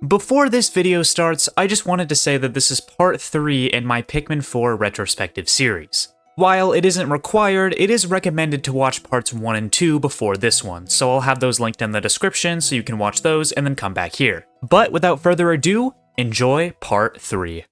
Before this video starts, I just wanted to say that this is part 3 in my Pikmin 4 retrospective series. While it isn't required, it is recommended to watch parts 1 and 2 before this one, so I'll have those linked in the description so you can watch those and then come back here. But without further ado, enjoy part 3.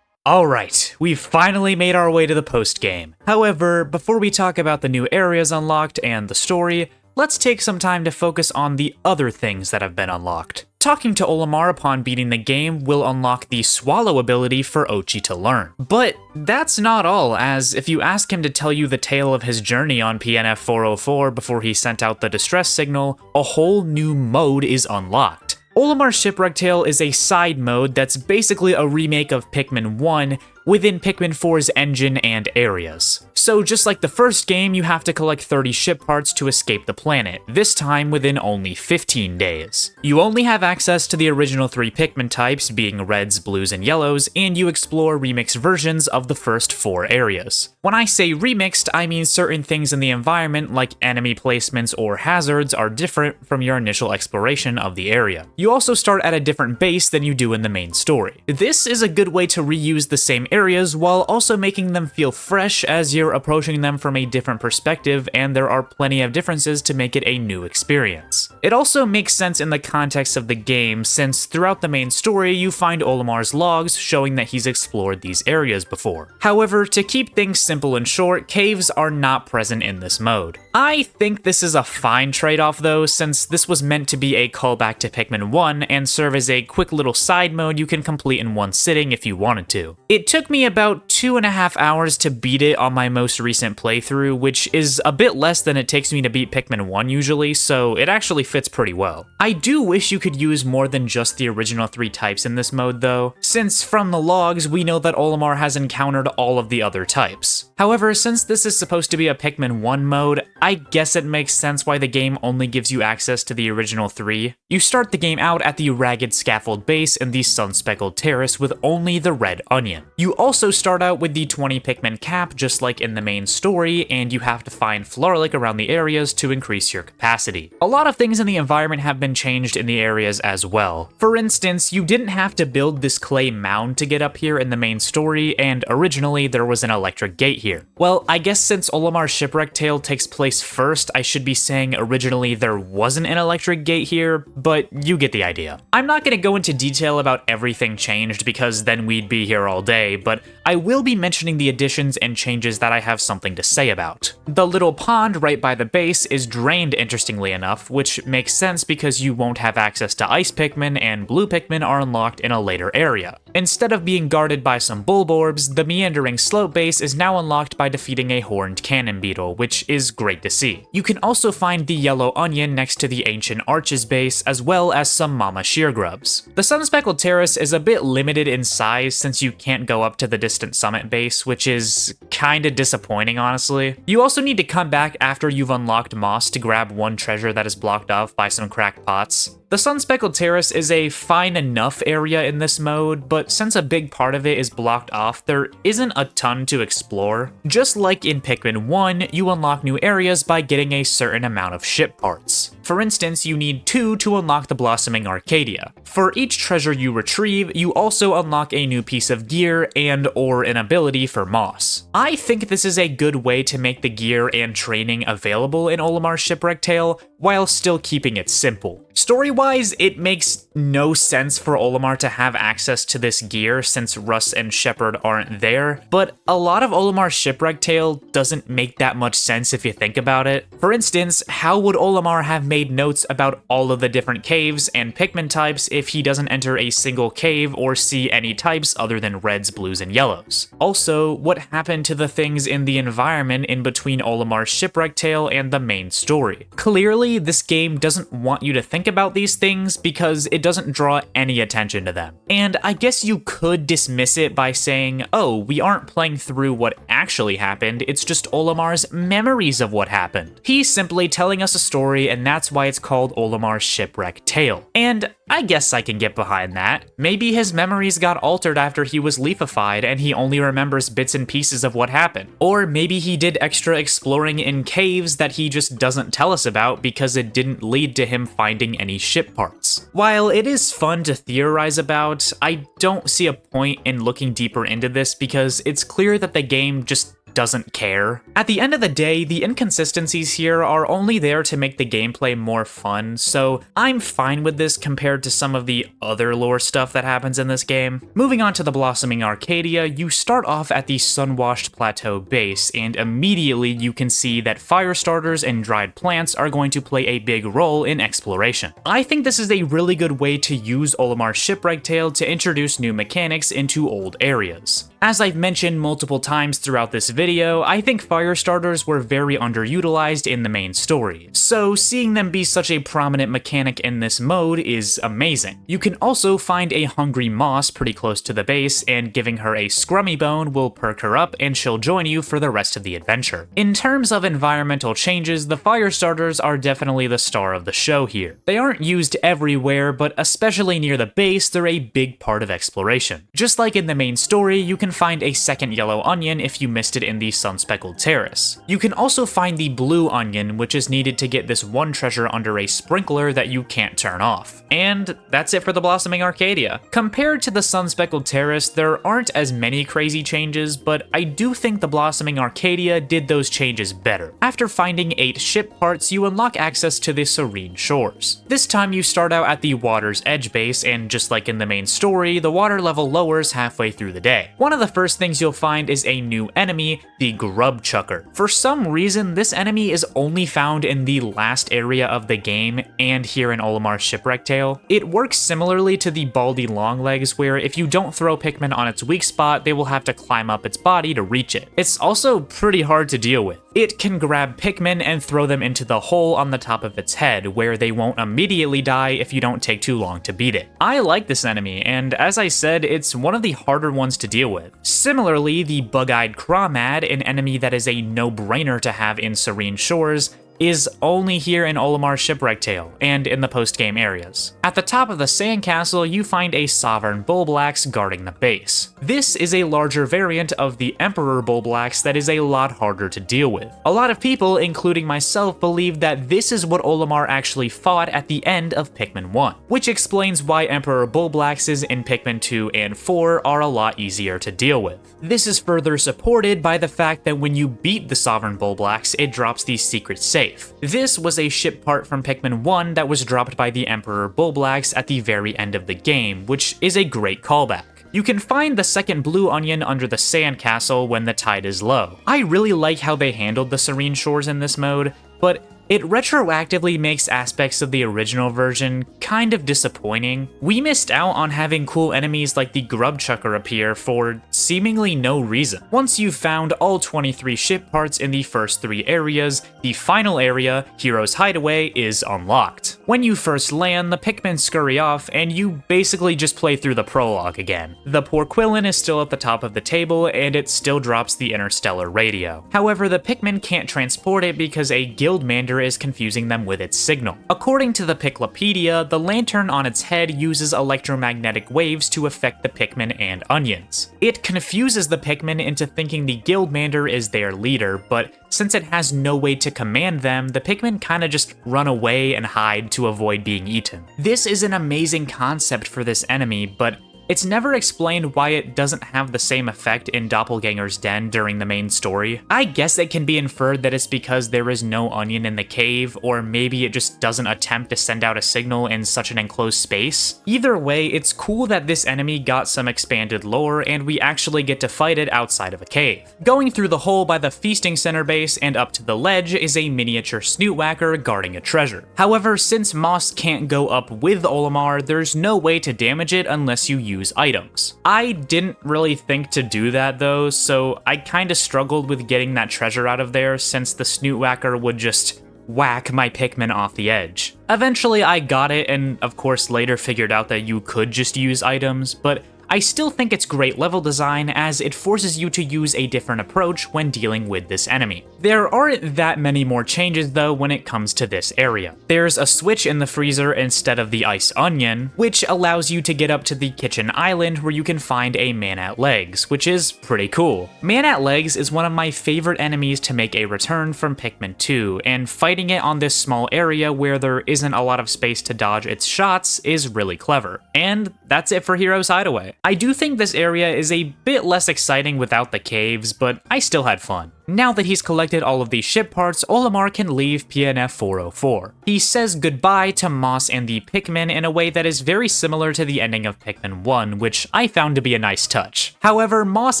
Alright, we've finally made our way to the post-game. However, before we talk about the new areas unlocked and the story, let's take some time to focus on the other things that have been unlocked. Talking to Olimar upon beating the game will unlock the Swallow ability for Ochi to learn. But that's not all, as if you ask him to tell you the tale of his journey on PNF 404 before he sent out the distress signal, a whole new mode is unlocked. Olimar's Shipwreck tale is a side mode that's basically a remake of Pikmin 1 within Pikmin 4's engine and areas. So just like the first game, you have to collect 30 ship parts to escape the planet, this time within only 15 days. You only have access to the original 3 Pikmin types, being reds, blues, and yellows, and you explore remixed versions of the first 4 areas. When I say remixed, I mean certain things in the environment, like enemy placements or hazards, are different from your initial exploration of the area. You also start at a different base than you do in the main story. This is a good way to reuse the same areas while also making them feel fresh, as you're approaching them from a different perspective and there are plenty of differences to make it a new experience. It also makes sense in the context of the game, since throughout the main story you find Olimar's logs showing that he's explored these areas before. However, to keep things simple and short, caves are not present in this mode. I think this is a fine trade-off though, since this was meant to be a callback to Pikmin 1 and serve as a quick little side mode you can complete in one sitting if you wanted to. It took me about 2.5 hours to beat it on my most recent playthrough, which is a bit less than it takes me to beat Pikmin 1 usually, so it actually fits pretty well. I do wish you could use more than just the original 3 types in this mode though, since from the logs we know that Olimar has encountered all of the other types. However, since this is supposed to be a Pikmin 1 mode, I guess it makes sense why the game only gives you access to the original 3. You start the game out at the Ragged Scaffold base in the Speckled Terrace with only the red onion. You also start out with the 20 Pikmin cap just like in the main story, and you have to find Floralic around the areas to increase your capacity. A lot of things in the environment have been changed in the areas as well. For instance, you didn't have to build this clay mound to get up here in the main story, and originally there was an electric gate here. Well, I guess since Olimar's Shipwreck tale takes place first, I should be saying originally there wasn't an electric gate here, but you get the idea. I'm not going to go into detail about everything changed because then we'd be here all day, but I will be mentioning the additions and changes that I have something to say about. The little pond right by the base is drained, interestingly enough, which makes sense because you won't have access to ice Pikmin, and blue Pikmin are unlocked in a later area. Instead of being guarded by some bulborbs, the meandering slope base is now unlocked by defeating a horned cannon beetle, which is great to see. You can also find the yellow onion next to the ancient arches base, as well as some mama sheargrubs. The Speckled Terrace is a bit limited in size since you can't go up to the distant summit base, which is kinda disappointing honestly. You also need to come back after you've unlocked moss to grab one treasure that is blocked off by some cracked pots. The Speckled Terrace is a fine enough area in this mode, but since a big part of it is blocked off, there isn't a ton to explore. Just like in Pikmin 1, you unlock new areas by getting a certain amount of ship parts. For instance, you need 2 to unlock the Blossoming Arcadia. For each treasure you retrieve, you also unlock a new piece of gear and/or an ability for moss. I think this is a good way to make the gear and training available in Olimar's Shipwreck tale, while still keeping it simple. Story-wise, it makes no sense for Olimar to have access to this gear since Russ and Shepard aren't there, but a lot of Olimar's Shipwreck tale doesn't make that much sense if you think about it. For instance, how would Olimar have made notes about all of the different caves and Pikmin types if he doesn't enter a single cave or see any types other than reds, blues, and yellows? Also, what happened to the things in the environment in between Olimar's Shipwreck tale and the main story? Clearly, Ultimately, this game doesn't want you to think about these things because it doesn't draw any attention to them. And I guess you could dismiss it by saying, oh, we aren't playing through what actually happened, it's just Olimar's memories of what happened. He's simply telling us a story, and that's why it's called Olimar's Shipwreck Tale. And I guess I can get behind that. Maybe his memories got altered after he was leafified and he only remembers bits and pieces of what happened. Or maybe he did extra exploring in caves that he just doesn't tell us about because it didn't lead to him finding any ship parts. While it is fun to theorize about, I don't see a point in looking deeper into this because it's clear that the game just doesn't care. At the end of the day, the inconsistencies here are only there to make the gameplay more fun, so I'm fine with this compared to some of the other lore stuff that happens in this game. Moving on to the Blossoming Arcadia, you start off at the Sun-Washed Plateau base, and immediately you can see that fire starters and dried plants are going to play a big role in exploration. I think this is a really good way to use Olimar's Shipwreck Tale to introduce new mechanics into old areas. As I've mentioned multiple times throughout this video, I think fire starters were very underutilized in the main story, so seeing them be such a prominent mechanic in this mode is amazing. You can also find a hungry moss pretty close to the base, and giving her a scrummy bone will perk her up and she'll join you for the rest of the adventure. In terms of environmental changes, the fire starters are definitely the star of the show here. They aren't used everywhere, but especially near the base, they're a big part of exploration. Just like in the main story, you can find a second yellow onion if you missed it in the Speckled Terrace. You can also find the blue onion, which is needed to get this one treasure under a sprinkler that you can't turn off. And that's it for the Blossoming Arcadia. Compared to the Speckled Terrace, there aren't as many crazy changes, but I do think the Blossoming Arcadia did those changes better. After finding 8 ship parts, you unlock access to the Serene shores. This time you start out at the water's edge base, and just like in the main story, the water level lowers halfway through the day. One of the first things you'll find is a new enemy, the Grub Chucker. For some reason, this enemy is only found in the last area of the game and here in Olimar's Shipwreck Tale. It works similarly to the Baldy Longlegs, where if you don't throw Pikmin on its weak spot, they will have to climb up its body to reach it. It's also pretty hard to deal with. It can grab Pikmin and throw them into the hole on the top of its head, where they won't immediately die if you don't take too long to beat it. I like this enemy, and as I said, it's one of the harder ones to deal with. Similarly, the Bug-Eyed Crawmad, an enemy that is a no-brainer to have in Serene Shores, is only here in Olimar's Shipwreck Tale, and in the post-game areas. At the top of the sandcastle, you find a Sovereign Bullblax guarding the base. This is a larger variant of the Emperor Bullblax that is a lot harder to deal with. A lot of people, including myself, believe that this is what Olimar actually fought at the end of Pikmin 1, which explains why Emperor Bullblaxes in Pikmin 2 and 4 are a lot easier to deal with. This is further supported by the fact that when you beat the Sovereign Bullblax, it drops the secret safe. This was a ship part from Pikmin 1 that was dropped by the Emperor Bullblax at the very end of the game, which is a great callback. You can find the second blue onion under the sandcastle when the tide is low. I really like how they handled the Serene Shores in this mode, but it retroactively makes aspects of the original version kind of disappointing. We missed out on having cool enemies like the Grub Chucker appear for seemingly no reason. Once you've found all 23 ship parts in the first 3 areas, the final area, Hero's Hideaway, is unlocked. When you first land, the Pikmin scurry off, and you basically just play through the prologue again. The Porquillin is still at the top of the table, and it still drops the interstellar radio. However, the Pikmin can't transport it because a Guildmander is confusing them with its signal. According to the Piklopedia, the lantern on its head uses electromagnetic waves to affect the Pikmin and onions. It confuses the Pikmin into thinking the Guildmander is their leader, but since it has no way to command them, the Pikmin kinda just run away and hide to avoid being eaten. This is an amazing concept for this enemy, but it's never explained why it doesn't have the same effect in Doppelganger's Den during the main story. I guess it can be inferred that it's because there is no onion in the cave, or maybe it just doesn't attempt to send out a signal in such an enclosed space. Either way, it's cool that this enemy got some expanded lore and we actually get to fight it outside of a cave. Going through the hole by the feasting center base and up to the ledge is a miniature snootwhacker guarding a treasure. However, since Moss can't go up with Olimar, there's no way to damage it unless you use items. I didn't really think to do that though, so I kinda struggled with getting that treasure out of there since the snootwhacker would just whack my Pikmin off the edge. Eventually I got it, and of course later figured out that you could just use items, but I still think it's great level design as it forces you to use a different approach when dealing with this enemy. There aren't that many more changes though when it comes to this area. There's a switch in the freezer instead of the ice onion, which allows you to get up to the kitchen island where you can find a man at legs, which is pretty cool. Man at legs is one of my favorite enemies to make a return from Pikmin 2, and fighting it on this small area where there isn't a lot of space to dodge its shots is really clever. And that's it for Heroes Hideaway. I do think this area is a bit less exciting without the caves, but I still had fun. Now that he's collected all of these ship parts, Olimar can leave PNF 404. He says goodbye to Moss and the Pikmin in a way that is very similar to the ending of Pikmin 1, which I found to be a nice touch. However, Moss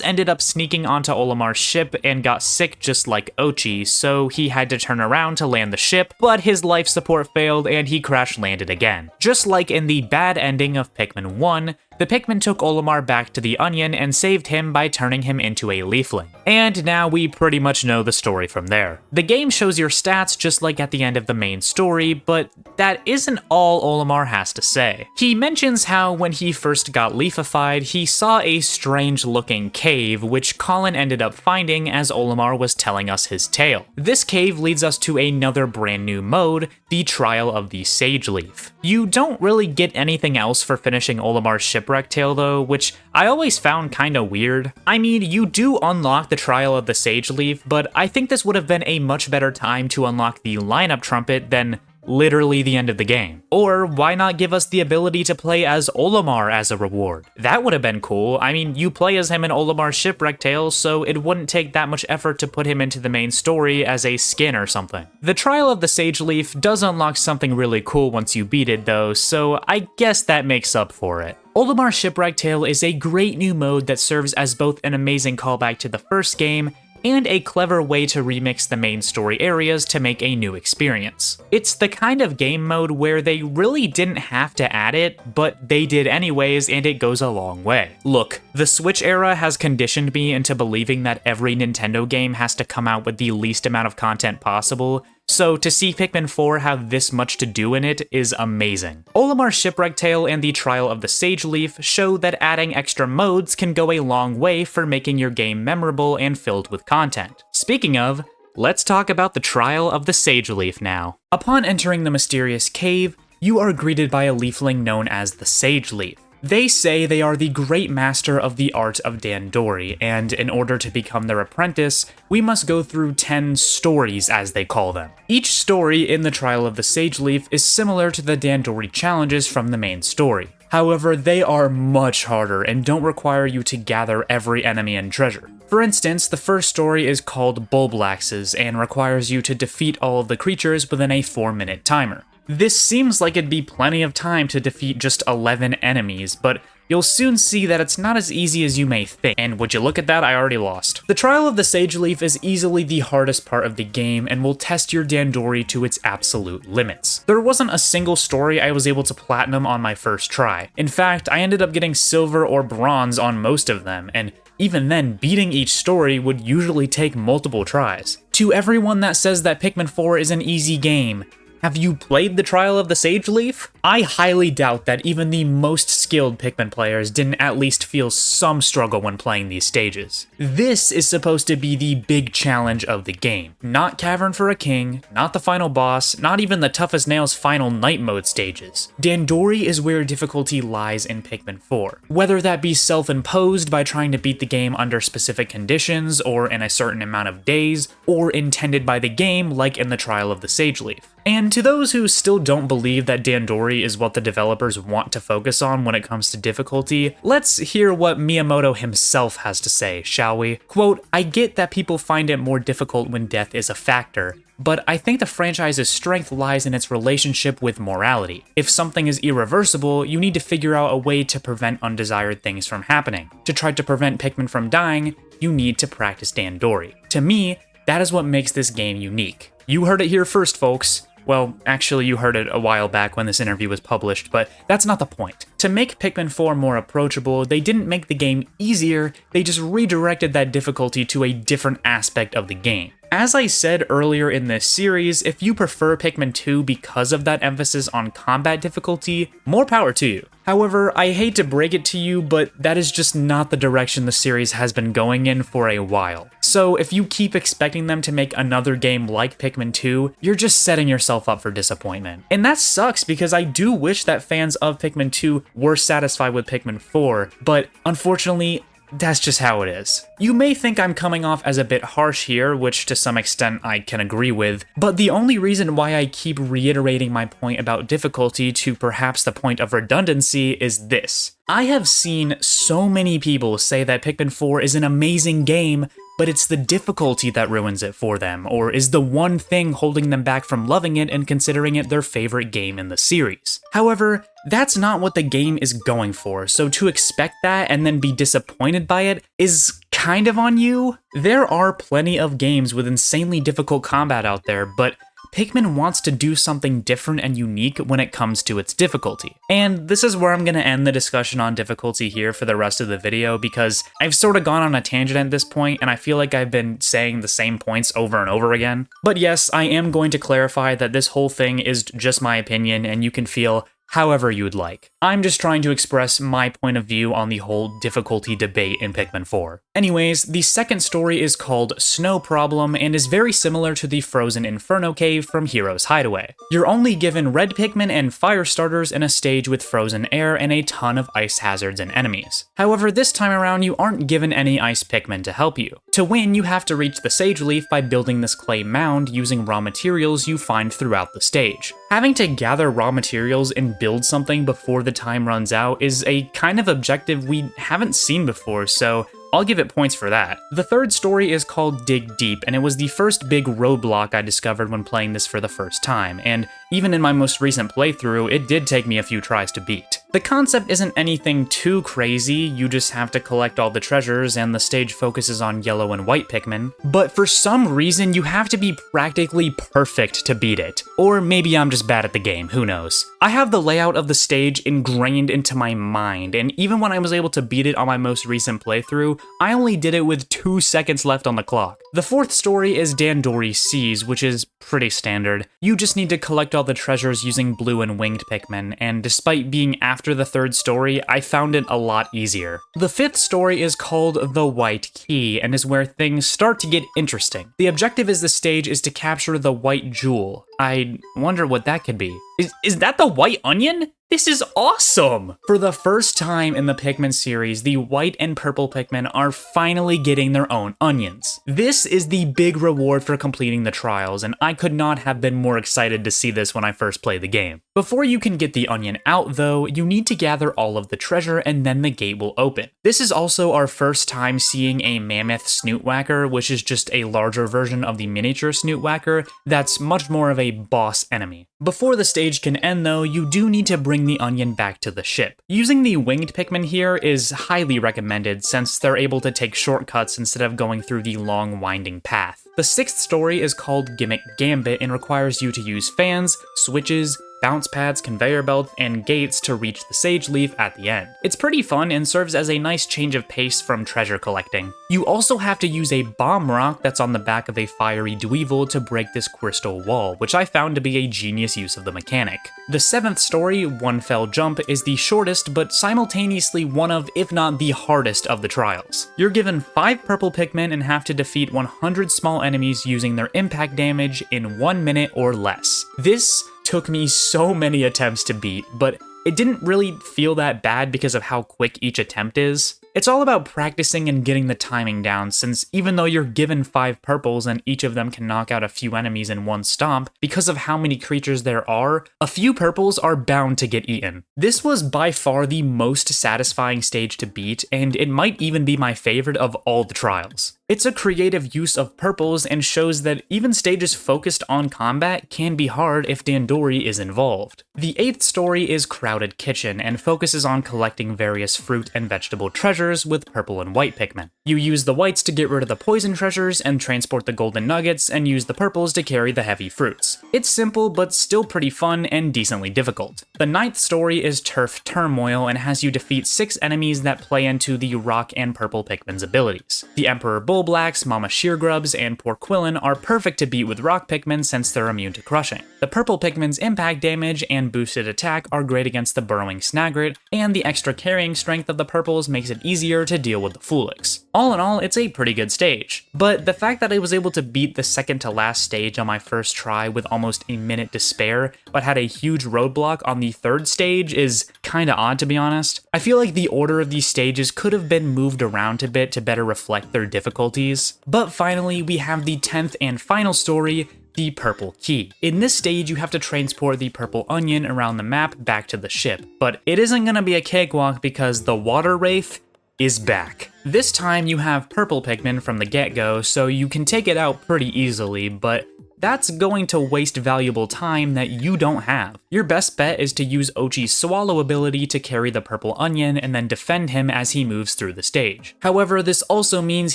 ended up sneaking onto Olimar's ship and got sick just like Ochi, so he had to turn around to land the ship, but his life support failed and he crash landed again. Just like in the bad ending of Pikmin 1, the Pikmin took Olimar back to the Onion and saved him by turning him into a leafling. And now we pretty much know the story from there. The game shows your stats just like at the end of the main story, but that isn't all Olimar has to say. He mentions how when he first got leafified, he saw a strange looking cave, which Colin ended up finding as Olimar was telling us his tale. This cave leads us to another brand new mode, the Trial of the Sage Leaf. You don't really get anything else for finishing Olimar's Shipwreck tale though, which I always found kinda weird. I mean, you do unlock the Trial of the Sage Leaf, but I think this would have been a much better time to unlock the lineup trumpet than literally the end of the game. Or why not give us the ability to play as Olimar as a reward? That would have been cool. I mean, you play as him in Olimar's Shipwreck tale, so it wouldn't take that much effort to put him into the main story as a skin or something. The Trial of the Sage Leaf does unlock something really cool once you beat it though, so I guess that makes up for it. Olimar's Shipwreck tale is a great new mode that serves as both an amazing callback to the first game and a clever way to remix the main story areas to make a new experience. It's the kind of game mode where they really didn't have to add it, but they did anyways, and it goes a long way. Look, the Switch era has conditioned me into believing that every Nintendo game has to come out with the least amount of content possible, so to see Pikmin 4 have this much to do in it is amazing. Olimar's Shipwreck tale and the Trial of the Sage Leaf show that adding extra modes can go a long way for making your game memorable and filled with content. Speaking of, let's talk about the Trial of the Sage Leaf now. Upon entering the mysterious cave, you are greeted by a leafling known as the Sage Leaf. They say they are the great master of the art of Dandori, and in order to become their apprentice, we must go through 10 stories as they call them. Each story in the Trial of the Sage Leaf is similar to the Dandori challenges from the main story. However, they are much harder and don't require you to gather every enemy and treasure. For instance, the first story is called Bulblaxes and requires you to defeat all of the creatures within a 4-minute timer. This seems like it'd be plenty of time to defeat just 11 enemies, but you'll soon see that it's not as easy as you may think, and would you look at that, I already lost. The Trial of the Sage Leaf is easily the hardest part of the game and will test your Dandori to its absolute limits. There wasn't a single story I was able to platinum on my first try. In fact, I ended up getting silver or bronze on most of them, and even then, beating each story would usually take multiple tries. To everyone that says that Pikmin 4 is an easy game, have you played the Trial of the Sage Leaf? I highly doubt that even the most skilled Pikmin players didn't at least feel some struggle when playing these stages. This is supposed to be the big challenge of the game. Not Cavern for a King, not the final boss, not even the Toughest Nails final night mode stages. Dandori is where difficulty lies in Pikmin 4. Whether that be self-imposed by trying to beat the game under specific conditions or in a certain amount of days, or intended by the game like in the Trial of the Sage Leaf. And to those who still don't believe that Dandori is what the developers want to focus on when it comes to difficulty, let's hear what Miyamoto himself has to say, shall we? Quote, "I get that people find it more difficult when death is a factor, but I think the franchise's strength lies in its relationship with morality. If something is irreversible, you need to figure out a way to prevent undesired things from happening. To try to prevent Pikmin from dying, you need to practice Dandori. To me, that is what makes this game unique." You heard it here first, folks. Well, actually you heard it a while back when this interview was published, but that's not the point. To make Pikmin 4 more approachable, they didn't make the game easier, they just redirected that difficulty to a different aspect of the game. As I said earlier in this series, if you prefer Pikmin 2 because of that emphasis on combat difficulty, more power to you. However, I hate to break it to you, but that is just not the direction the series has been going in for a while. So if you keep expecting them to make another game like Pikmin 2, you're just setting yourself up for disappointment. And that sucks because I do wish that fans of Pikmin 2 were satisfied with Pikmin 4, but unfortunately, that's just how it is. You may think I'm coming off as a bit harsh here, which to some extent I can agree with, but the only reason why I keep reiterating my point about difficulty to perhaps the point of redundancy is this. I have seen so many people say that Pikmin 4 is an amazing game, but it's the difficulty that ruins it for them, or is the one thing holding them back from loving it and considering it their favorite game in the series. However, that's not what the game is going for, so to expect that and then be disappointed by it is kind of on you. There are plenty of games with insanely difficult combat out there, but Pikmin wants to do something different and unique when it comes to its difficulty. And this is where I'm going to end the discussion on difficulty here for the rest of the video, because I've sort of gone on a tangent at this point, and I feel like I've been saying the same points over and over again. But yes, I am going to clarify that this whole thing is just my opinion, and you can feel however you'd like. I'm just trying to express my point of view on the whole difficulty debate in Pikmin 4. Anyways, the second story is called Snow Problem and is very similar to the Frozen Inferno Cave from Hero's Hideaway. You're only given red Pikmin and fire starters in a stage with frozen air and a ton of ice hazards and enemies. However, this time around you aren't given any ice Pikmin to help you. To win, you have to reach the Sage Leaf by building this clay mound using raw materials you find throughout the stage. Having to gather raw materials and build something before the time runs out is a kind of objective we haven't seen before, so I'll give it points for that. The third story is called Dig Deep, and it was the first big roadblock I discovered when playing this for the first time, and even in my most recent playthrough, it did take me a few tries to beat. The concept isn't anything too crazy, you just have to collect all the treasures and the stage focuses on yellow and white Pikmin, but for some reason you have to be practically perfect to beat it. Or maybe I'm just bad at the game, who knows. I have the layout of the stage ingrained into my mind, and even when I was able to beat it on my most recent playthrough, I only did it with 2 seconds left on the clock. The fourth story is Dandori Seas, which is pretty standard. You just need to collect all the treasures using blue and winged Pikmin, and despite being after the third story, I found it a lot easier. The fifth story is called The White Key, and is where things start to get interesting. The objective is the stage is to capture the white jewel. I wonder what that could be. Is that the white onion? This is awesome! For the first time in the Pikmin series, the white and purple Pikmin are finally getting their own onions. This is the big reward for completing the trials, and I could not have been more excited to see this when I first played the game. Before you can get the onion out though, you need to gather all of the treasure and then the gate will open. This is also our first time seeing a mammoth snoot whacker, which is just a larger version of the miniature snoot whacker that's much more of a boss enemy. Before the stage can end though, you do need to bring the onion back to the ship. Using the winged Pikmin here is highly recommended since they're able to take shortcuts instead of going through the long winding path. The sixth story is called Gimmick Gambit and requires you to use fans, switches, bounce pads, conveyor belts, and gates to reach the Sage Leaf at the end. It's pretty fun and serves as a nice change of pace from treasure collecting. You also have to use a bomb rock that's on the back of a fiery Dweevil to break this crystal wall, which I found to be a genius use of the mechanic. The seventh story, One Fell Jump, is the shortest but simultaneously one of, if not the hardest of the trials. You're given 5 purple Pikmin and have to defeat 100 small enemies using their impact damage in 1 minute or less. This took me so many attempts to beat, but it didn't really feel that bad because of how quick each attempt is. It's all about practicing and getting the timing down, since even though you're given 5 purples and each of them can knock out a few enemies in one stomp, because of how many creatures there are, a few purples are bound to get eaten. This was by far the most satisfying stage to beat, and it might even be my favorite of all the trials. It's a creative use of purples and shows that even stages focused on combat can be hard if Dandori is involved. The 8th story is Crowded Kitchen and focuses on collecting various fruit and vegetable treasures treasures with purple and white Pikmin. You use the whites to get rid of the poison treasures and transport the golden nuggets, and use the purples to carry the heavy fruits. It's simple, but still pretty fun and decently difficult. The 9th story is Turf Turmoil and has you defeat 6 enemies that play into the rock and purple Pikmin's abilities. The Emperor Bullblacks, Mama Sheargrubs, and Porquillin are perfect to beat with rock Pikmin since they're immune to crushing. The purple Pikmin's impact damage and boosted attack are great against the burrowing Snagret, and the extra carrying strength of the purples makes it easier to deal with the Foolix. All in all, it's a pretty good stage. But the fact that I was able to beat the second to last stage on my first try with almost a minute to spare, but had a huge roadblock on the 3rd stage is kinda odd, to be honest. I feel like the order of these stages could have been moved around a bit to better reflect their difficulties. But finally, we have the 10th and final story, the Purple Key. In this stage, you have to transport the purple onion around the map back to the ship, but it isn't gonna be a cakewalk because the Water Wraith is back. This time you have purple Pikmin from the get-go, so you can take it out pretty easily, but that's going to waste valuable time that you don't have. Your best bet is to use Ochi's Swallow ability to carry the purple onion and then defend him as he moves through the stage. However, this also means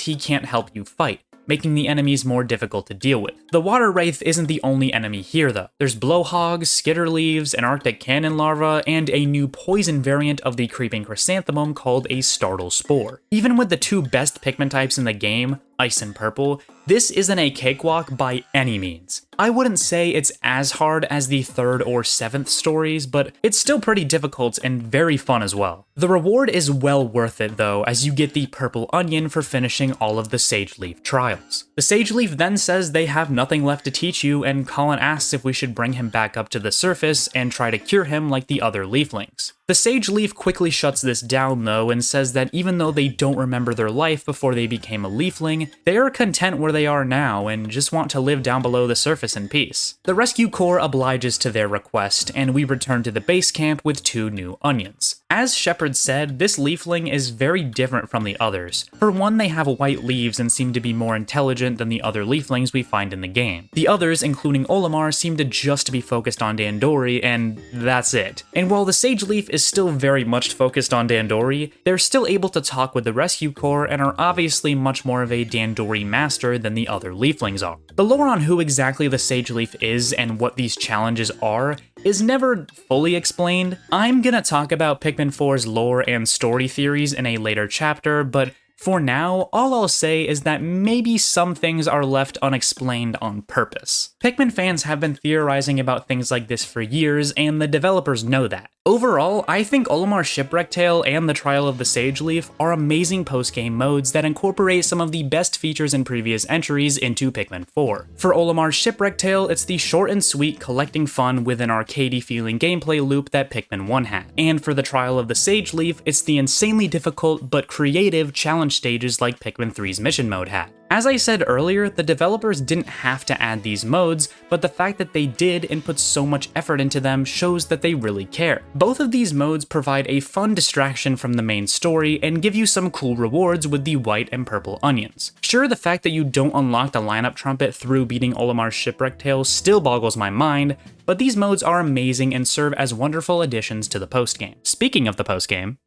he can't help you fight, making the enemies more difficult to deal with. The Water Wraith isn't the only enemy here though. There's Blowhogs, Skitterleaves, an Arctic Cannon Larva, and a new poison variant of the Creeping Chrysanthemum called a Startle Spore. Even with the 2 best Pikmin types in the game, Ice and Purple, this isn't a cakewalk by any means. I wouldn't say it's as hard as the 3rd or 7th stories, but it's still pretty difficult and very fun as well. The reward is well worth it though, as you get the purple onion for finishing all of the Sage Leaf trials. The Sage Leaf then says they have nothing left to teach you, and Colin asks if we should bring him back up to the surface and try to cure him like the other Leaflings. The Sage Leaf quickly shuts this down though, and says that even though they don't remember their life before they became a Leafling, they are content where they are now and just want to live down below the surface in peace. The Rescue Corps obliges to their request, and we return to the base camp with 2 new onions. As Shepard said, this Leafling is very different from the others. For one, they have white leaves and seem to be more intelligent than the other Leaflings we find in the game. The others, including Olimar, seem to just be focused on Dandori, and that's it. And while the Sage Leaf is still very much focused on Dandori, they're still able to talk with the Rescue Corps and are obviously much more of a Dandori master than the other Leaflings are. The lore on who exactly the Sage Leaf is and what these challenges are is never fully explained. I'm gonna talk about Pikmin 4's lore and story theories in a later chapter, but for now, all I'll say is that maybe some things are left unexplained on purpose. Pikmin fans have been theorizing about things like this for years, and the developers know that. Overall, I think Olimar's Shipwreck Tale and the Trial of the Sage Leaf are amazing post-game modes that incorporate some of the best features in previous entries into Pikmin 4. For Olimar's Shipwreck Tale, it's the short and sweet collecting fun with an arcadey feeling gameplay loop that Pikmin 1 had. And for the Trial of the Sage Leaf, it's the insanely difficult but creative challenge stages like Pikmin 3's mission mode had. As I said earlier, the developers didn't have to add these modes, but the fact that they did and put so much effort into them shows that they really care. Both of these modes provide a fun distraction from the main story and give you some cool rewards with the white and purple onions. Sure, the fact that you don't unlock the lineup trumpet through beating Olimar's Shipwreck Tale still boggles my mind, but these modes are amazing and serve as wonderful additions to the postgame. Speaking of the postgame,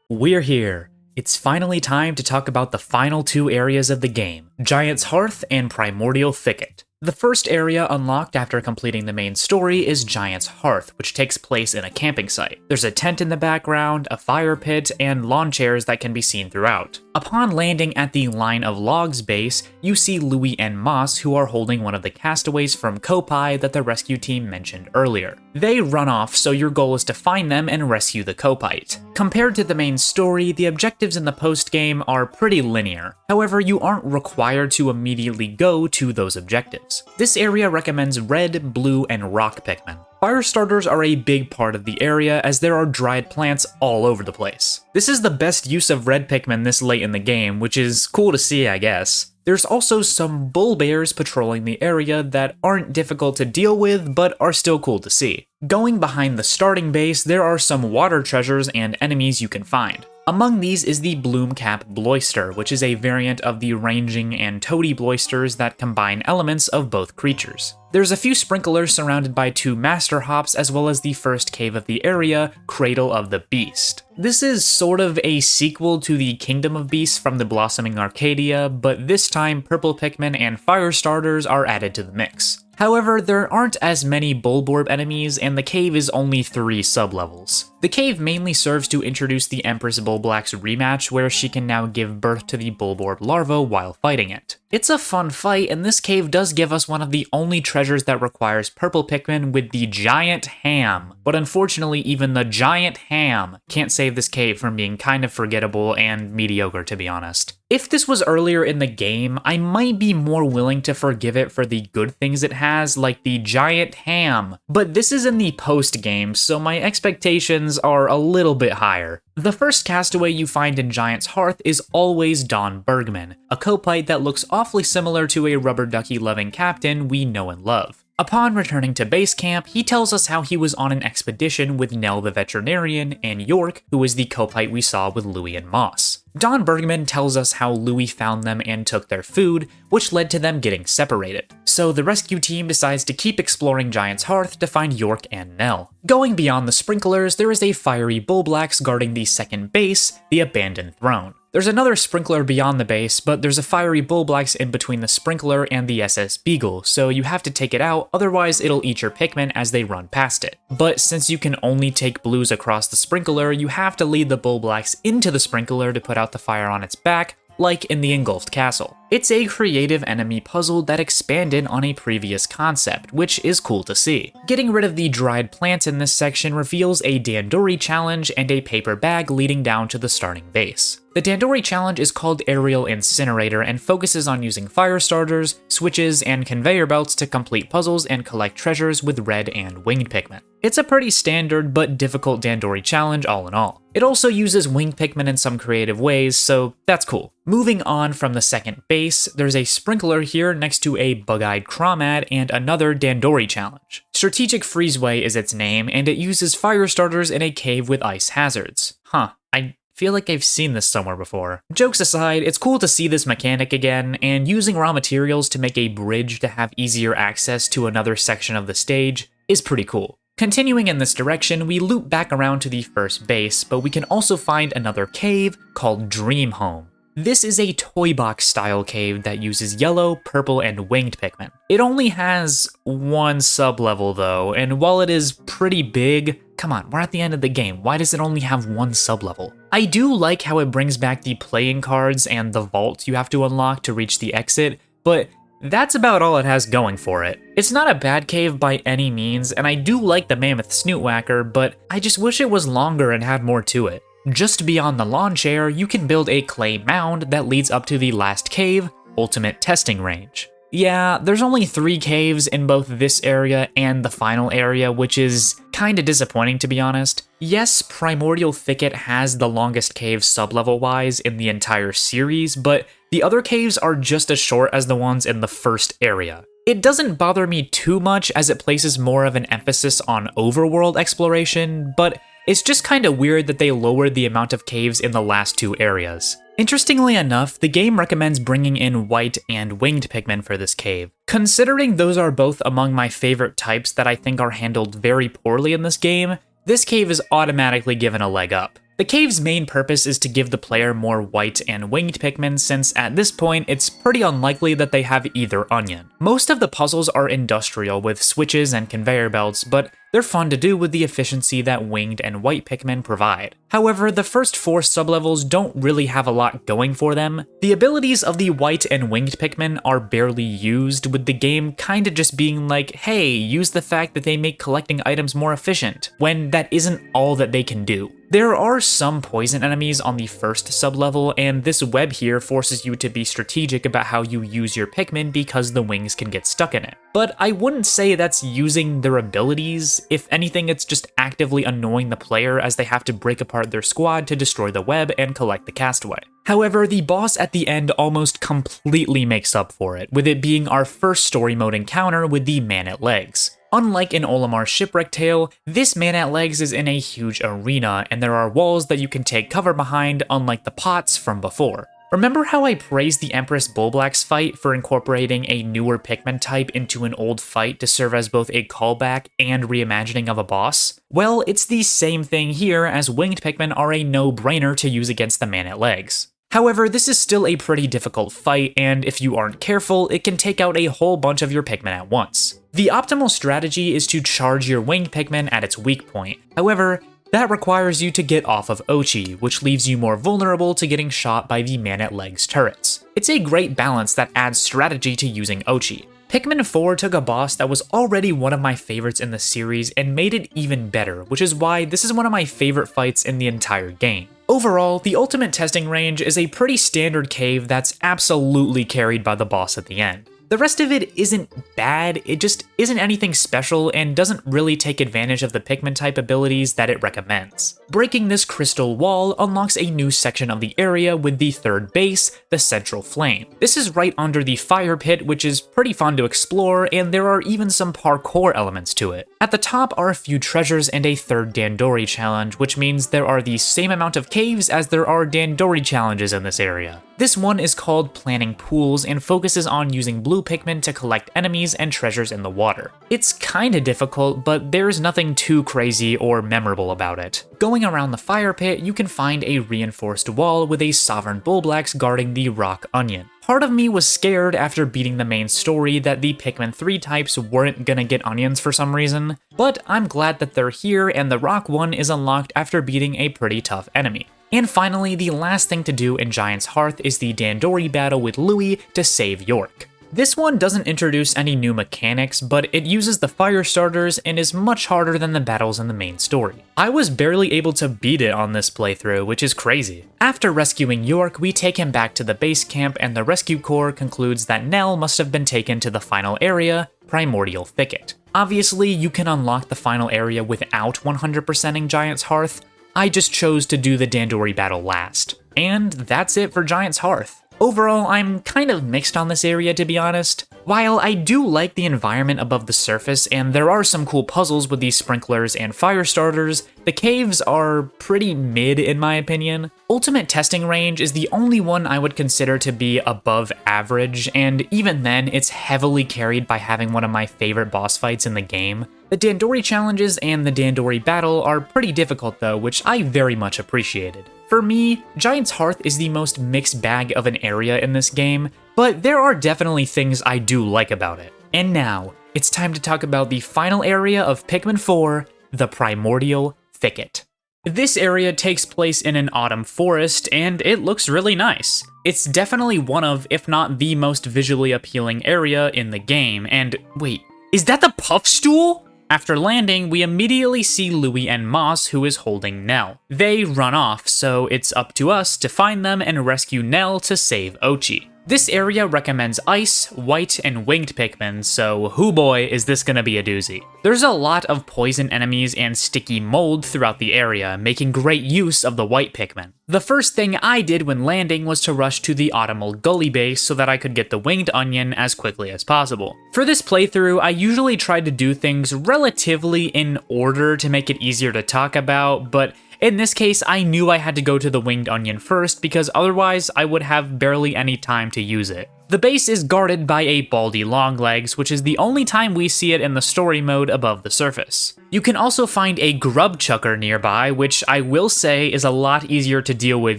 we're here. It's finally time to talk about the final 2 areas of the game, Giant's Hearth and Primordial Thicket. The first area unlocked after completing the main story is Giant's Hearth, which takes place in a camping site. There's a tent in the background, a fire pit, and lawn chairs that can be seen throughout. Upon landing at the Line of Logs base, you see Louie and Moss, who are holding one of the castaways from Kopai that the rescue team mentioned earlier. They run off, so your goal is to find them and rescue the Kopite. Compared to the main story, the objectives in the post-game are pretty linear. However, you aren't required to immediately go to those objectives. This area recommends red, blue, and rock Pikmin. Fire starters are a big part of the area as there are dried plants all over the place. This is the best use of red Pikmin this late in the game, which is cool to see, I guess. There's also some bull bears patrolling the area that aren't difficult to deal with, but are still cool to see. Going behind the starting base, there are some water treasures and enemies you can find. Among these is the Bloomcap Bloister, which is a variant of the ranging and toady Bloisters that combine elements of both creatures. There's a few sprinklers surrounded by 2 master hops, as well as the first cave of the area, Cradle of the Beast. This is sort of a sequel to the Kingdom of Beasts from the Blossoming Arcadia, but this time purple Pikmin and fire starters are added to the mix. However, there aren't as many Bulborb enemies, and the cave is only 3 sublevels. The cave mainly serves to introduce the Empress Bulblax's rematch, where she can now give birth to the Bulborb larva while fighting it. It's a fun fight, and this cave does give us one of the only treasures that requires purple Pikmin with the giant ham. But unfortunately, even the giant ham can't save this cave from being kind of forgettable and mediocre, to be honest. If this was earlier in the game, I might be more willing to forgive it for the good things it has, like the giant ham. But this is in the post-game, so my expectations are a little bit higher. The first castaway you find in Giant's Hearth is always Don Bergman, a Kopite that looks awfully similar to a rubber ducky-loving captain we know and love. Upon returning to base camp, he tells us how he was on an expedition with Nell the veterinarian and York, who is the Kopite we saw with Louie and Moss. Don Bergman tells us how Louie found them and took their food, which led to them getting separated. So the rescue team decides to keep exploring Giant's Hearth to find York and Nell. Going beyond the sprinklers, there is a fiery Bulblax guarding the second base, the Abandoned Throne. There's another sprinkler beyond the base, but there's a fiery Bulblax in between the sprinkler and the SS Beagle, so you have to take it out, otherwise it'll eat your Pikmin as they run past it. But since you can only take blues across the sprinkler, you have to lead the Bulblax into the sprinkler to put out the fire on its back, like in the Engulfed Castle. It's a creative enemy puzzle that expanded on a previous concept, which is cool to see. Getting rid of the dried plants in this section reveals a Dandori challenge and a paper bag leading down to the starting base. The Dandori challenge is called Aerial Incinerator and focuses on using fire starters, switches, and conveyor belts to complete puzzles and collect treasures with red and winged Pikmin. It's a pretty standard but difficult Dandori challenge all in all. It also uses winged Pikmin in some creative ways, so that's cool. Moving on from the second base, there's a sprinkler here next to a bug-eyed Crawmad and another Dandori challenge. Strategic Freezeway is its name, and it uses fire starters in a cave with ice hazards. I feel like I've seen this somewhere before. Jokes aside, it's cool to see this mechanic again, and using raw materials to make a bridge to have easier access to another section of the stage is pretty cool. Continuing in this direction, we loop back around to the first base, but we can also find another cave called Dream Home. This is a toy box style cave that uses yellow, purple, and winged Pikmin. It only has 1 sub-level though, and while it is pretty big, come on, we're at the end of the game, why does it only have 1 sub-level? I do like how it brings back the playing cards and the vault you have to unlock to reach the exit, but that's about all it has going for it. It's not a bad cave by any means, and I do like the Mammoth Snootwhacker, but I just wish it was longer and had more to it. Just beyond the lawn chair, you can build a clay mound that leads up to the last cave, Ultimate Testing Range. Yeah, there's only 3 caves in both this area and the final area, which is kinda disappointing to be honest. Yes, Primordial Thicket has the longest cave sublevel-wise in the entire series, but the other caves are just as short as the ones in the first area. It doesn't bother me too much as it places more of an emphasis on overworld exploration, but it's just kinda weird that they lowered the amount of caves in the last 2 areas. Interestingly enough, the game recommends bringing in white and winged Pikmin for this cave. Considering those are both among my favorite types that I think are handled very poorly in this game, this cave is automatically given a leg up. The cave's main purpose is to give the player more white and winged Pikmin since at this point it's pretty unlikely that they have either onion. Most of the puzzles are industrial with switches and conveyor belts, but they're fun to do with the efficiency that winged and white Pikmin provide. However, the first 4 sublevels don't really have a lot going for them. The abilities of the white and winged Pikmin are barely used, with the game kinda just being like, hey, use the fact that they make collecting items more efficient, when that isn't all that they can do. There are some poison enemies on the first sublevel, and this web here forces you to be strategic about how you use your Pikmin because the wings can get stuck in it. But I wouldn't say that's using their abilities. If anything, it's just actively annoying the player as they have to break apart their squad to destroy the web and collect the castaway. However, the boss at the end almost completely makes up for it, with it being our first story mode encounter with the Man at Legs. Unlike in Olimar's Shipwreck tale, this man at legs is in a huge arena, and there are walls that you can take cover behind, unlike the pots from before. Remember how I praised the Empress Bullblack's fight for incorporating a newer Pikmin type into an old fight to serve as both a callback and reimagining of a boss? Well, it's the same thing here, as winged Pikmin are a no-brainer to use against the man at legs. However, this is still a pretty difficult fight, and if you aren't careful, it can take out a whole bunch of your Pikmin at once. The optimal strategy is to charge your winged Pikmin at its weak point. However, that requires you to get off of Ochi, which leaves you more vulnerable to getting shot by the man at legs turrets. It's a great balance that adds strategy to using Ochi. Pikmin 4 took a boss that was already one of my favorites in the series and made it even better, which is why this is one of my favorite fights in the entire game. Overall, the ultimate testing range is a pretty standard cave that's absolutely carried by the boss at the end. The rest of it isn't bad, it just isn't anything special and doesn't really take advantage of the Pikmin type abilities that it recommends. Breaking this crystal wall unlocks a new section of the area with the third base, the Central Flame. This is right under the fire pit, which is pretty fun to explore, and there are even some parkour elements to it. At the top are a few treasures and a third Dandori challenge, which means there are the same amount of caves as there are Dandori challenges in this area. This one is called Planning Pools and focuses on using blue Pikmin to collect enemies and treasures in the water. It's kinda difficult, but there's nothing too crazy or memorable about it. Going around the fire pit, you can find a reinforced wall with a Sovereign Bullblacks guarding the rock onion. Part of me was scared after beating the main story that the Pikmin 3 types weren't gonna get onions for some reason, but I'm glad that they're here and the rock one is unlocked after beating a pretty tough enemy. And finally, the last thing to do in Giant's Hearth is the Dandori battle with Louie to save York. This one doesn't introduce any new mechanics, but it uses the fire starters and is much harder than the battles in the main story. I was barely able to beat it on this playthrough, which is crazy. After rescuing York, we take him back to the base camp and the rescue corps concludes that Nell must have been taken to the final area, Primordial Thicket. Obviously, you can unlock the final area without 100%ing Giant's Hearth. I just chose to do the Dandori battle last. And that's it for Giant's Hearth. Overall, I'm kind of mixed on this area, to be honest. While I do like the environment above the surface, and there are some cool puzzles with these sprinklers and fire starters, the caves are pretty mid in my opinion. Ultimate testing range is the only one I would consider to be above average, and even then, it's heavily carried by having one of my favorite boss fights in the game. The Dandori challenges and the Dandori battle are pretty difficult though, which I very much appreciated. For me, Giant's Hearth is the most mixed bag of an area in this game, but there are definitely things I do like about it. And now, it's time to talk about the final area of Pikmin 4, the Primordial Thicket. This area takes place in an autumn forest, and it looks really nice. It's definitely one of, if not the most visually appealing area in the game, and wait, is that the Puff Stool? After landing, we immediately see Louie and Moss, who is holding Nell. They run off, so it's up to us to find them and rescue Nell to save Ochi. This area recommends ice, white, and winged Pikmin, so hoo boy is this gonna be a doozy. There's a lot of poison enemies and sticky mold throughout the area, making great use of the white Pikmin. The first thing I did when landing was to rush to the Autumnal Gully base so that I could get the winged onion as quickly as possible. For this playthrough, I usually try to do things relatively in order to make it easier to talk about, but in this case, I knew I had to go to the winged onion first because otherwise I would have barely any time to use it. The base is guarded by a Baldy Longlegs, which is the only time we see it in the story mode above the surface. You can also find a Grub Chucker nearby, which I will say is a lot easier to deal with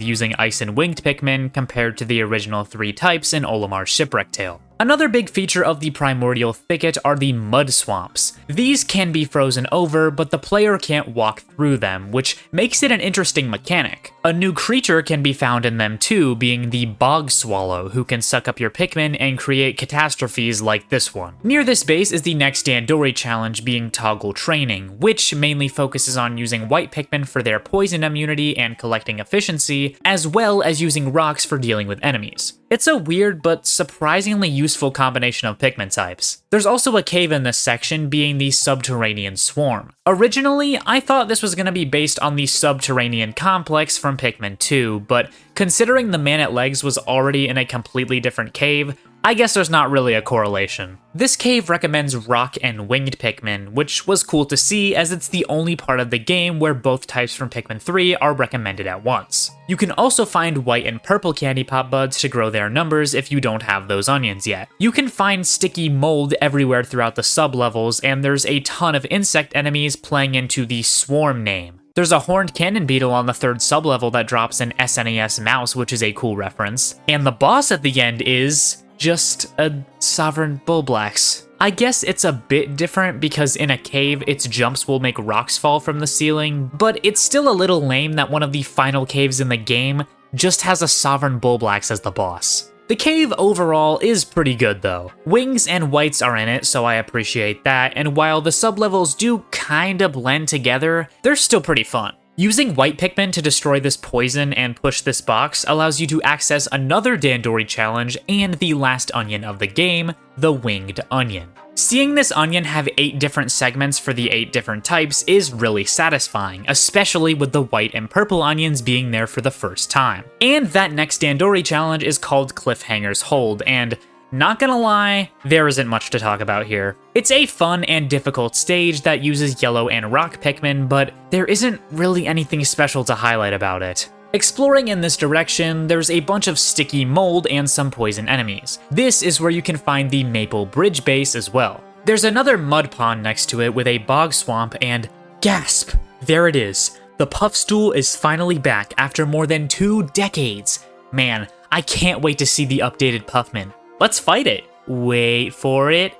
using Ice and Winged Pikmin compared to the original 3 types in Olimar's Shipwreck tale. Another big feature of the Primordial Thicket are the mud swamps. These can be frozen over, but the player can't walk through them, which makes it an interesting mechanic. A new creature can be found in them too, being the Bog Swallow, who can suck up your Pikmin and create catastrophes like this one. Near this base is the next Dandori challenge, being Toggle Training, which mainly focuses on using white Pikmin for their poison immunity and collecting efficiency, as well as using rocks for dealing with enemies. It's a weird but surprisingly useful combination of Pikmin types. There's also a cave in this section, being the Subterranean Swarm. Originally, I thought this was going to be based on the Subterranean Complex from Pikmin 2, but considering the man at legs was already in a completely different cave, I guess there's not really a correlation. This cave recommends rock and winged Pikmin, which was cool to see as it's the only part of the game where both types from Pikmin 3 are recommended at once. You can also find white and purple candy pop buds to grow their numbers if you don't have those onions yet. You can find sticky mold everywhere throughout the sub-levels, and there's a ton of insect enemies playing into the swarm name. There's a horned cannon beetle on the 3rd sublevel that drops an SNES mouse, which is a cool reference. And the boss at the end is just a sovereign bullblax. I guess it's a bit different because in a cave, its jumps will make rocks fall from the ceiling, but it's still a little lame that one of the final caves in the game just has a sovereign bullblax as the boss. The cave overall is pretty good though. Wings and whites are in it, so I appreciate that, and while the sublevels do kinda blend together, they're still pretty fun. Using white Pikmin to destroy this poison and push this box allows you to access another Dandori challenge and the last onion of the game, the winged onion. Seeing this onion have 8 different segments for the 8 different types is really satisfying, especially with the white and purple onions being there for the first time. And that next Dandori challenge is called Cliffhanger's Hold, and not gonna lie, there isn't much to talk about here. It's a fun and difficult stage that uses yellow and rock Pikmin, but there isn't really anything special to highlight about it. Exploring in this direction, there's a bunch of sticky mold and some poison enemies. This is where you can find the Maple Bridge base as well. There's another mud pond next to it with a bog swamp and gasp! There it is. The Puffstool is finally back after more than 2 decades. Man, I can't wait to see the updated Puffmin. Let's fight it. Wait for it.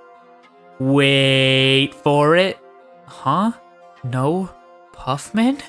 Wait for it. Huh? No Puffmin?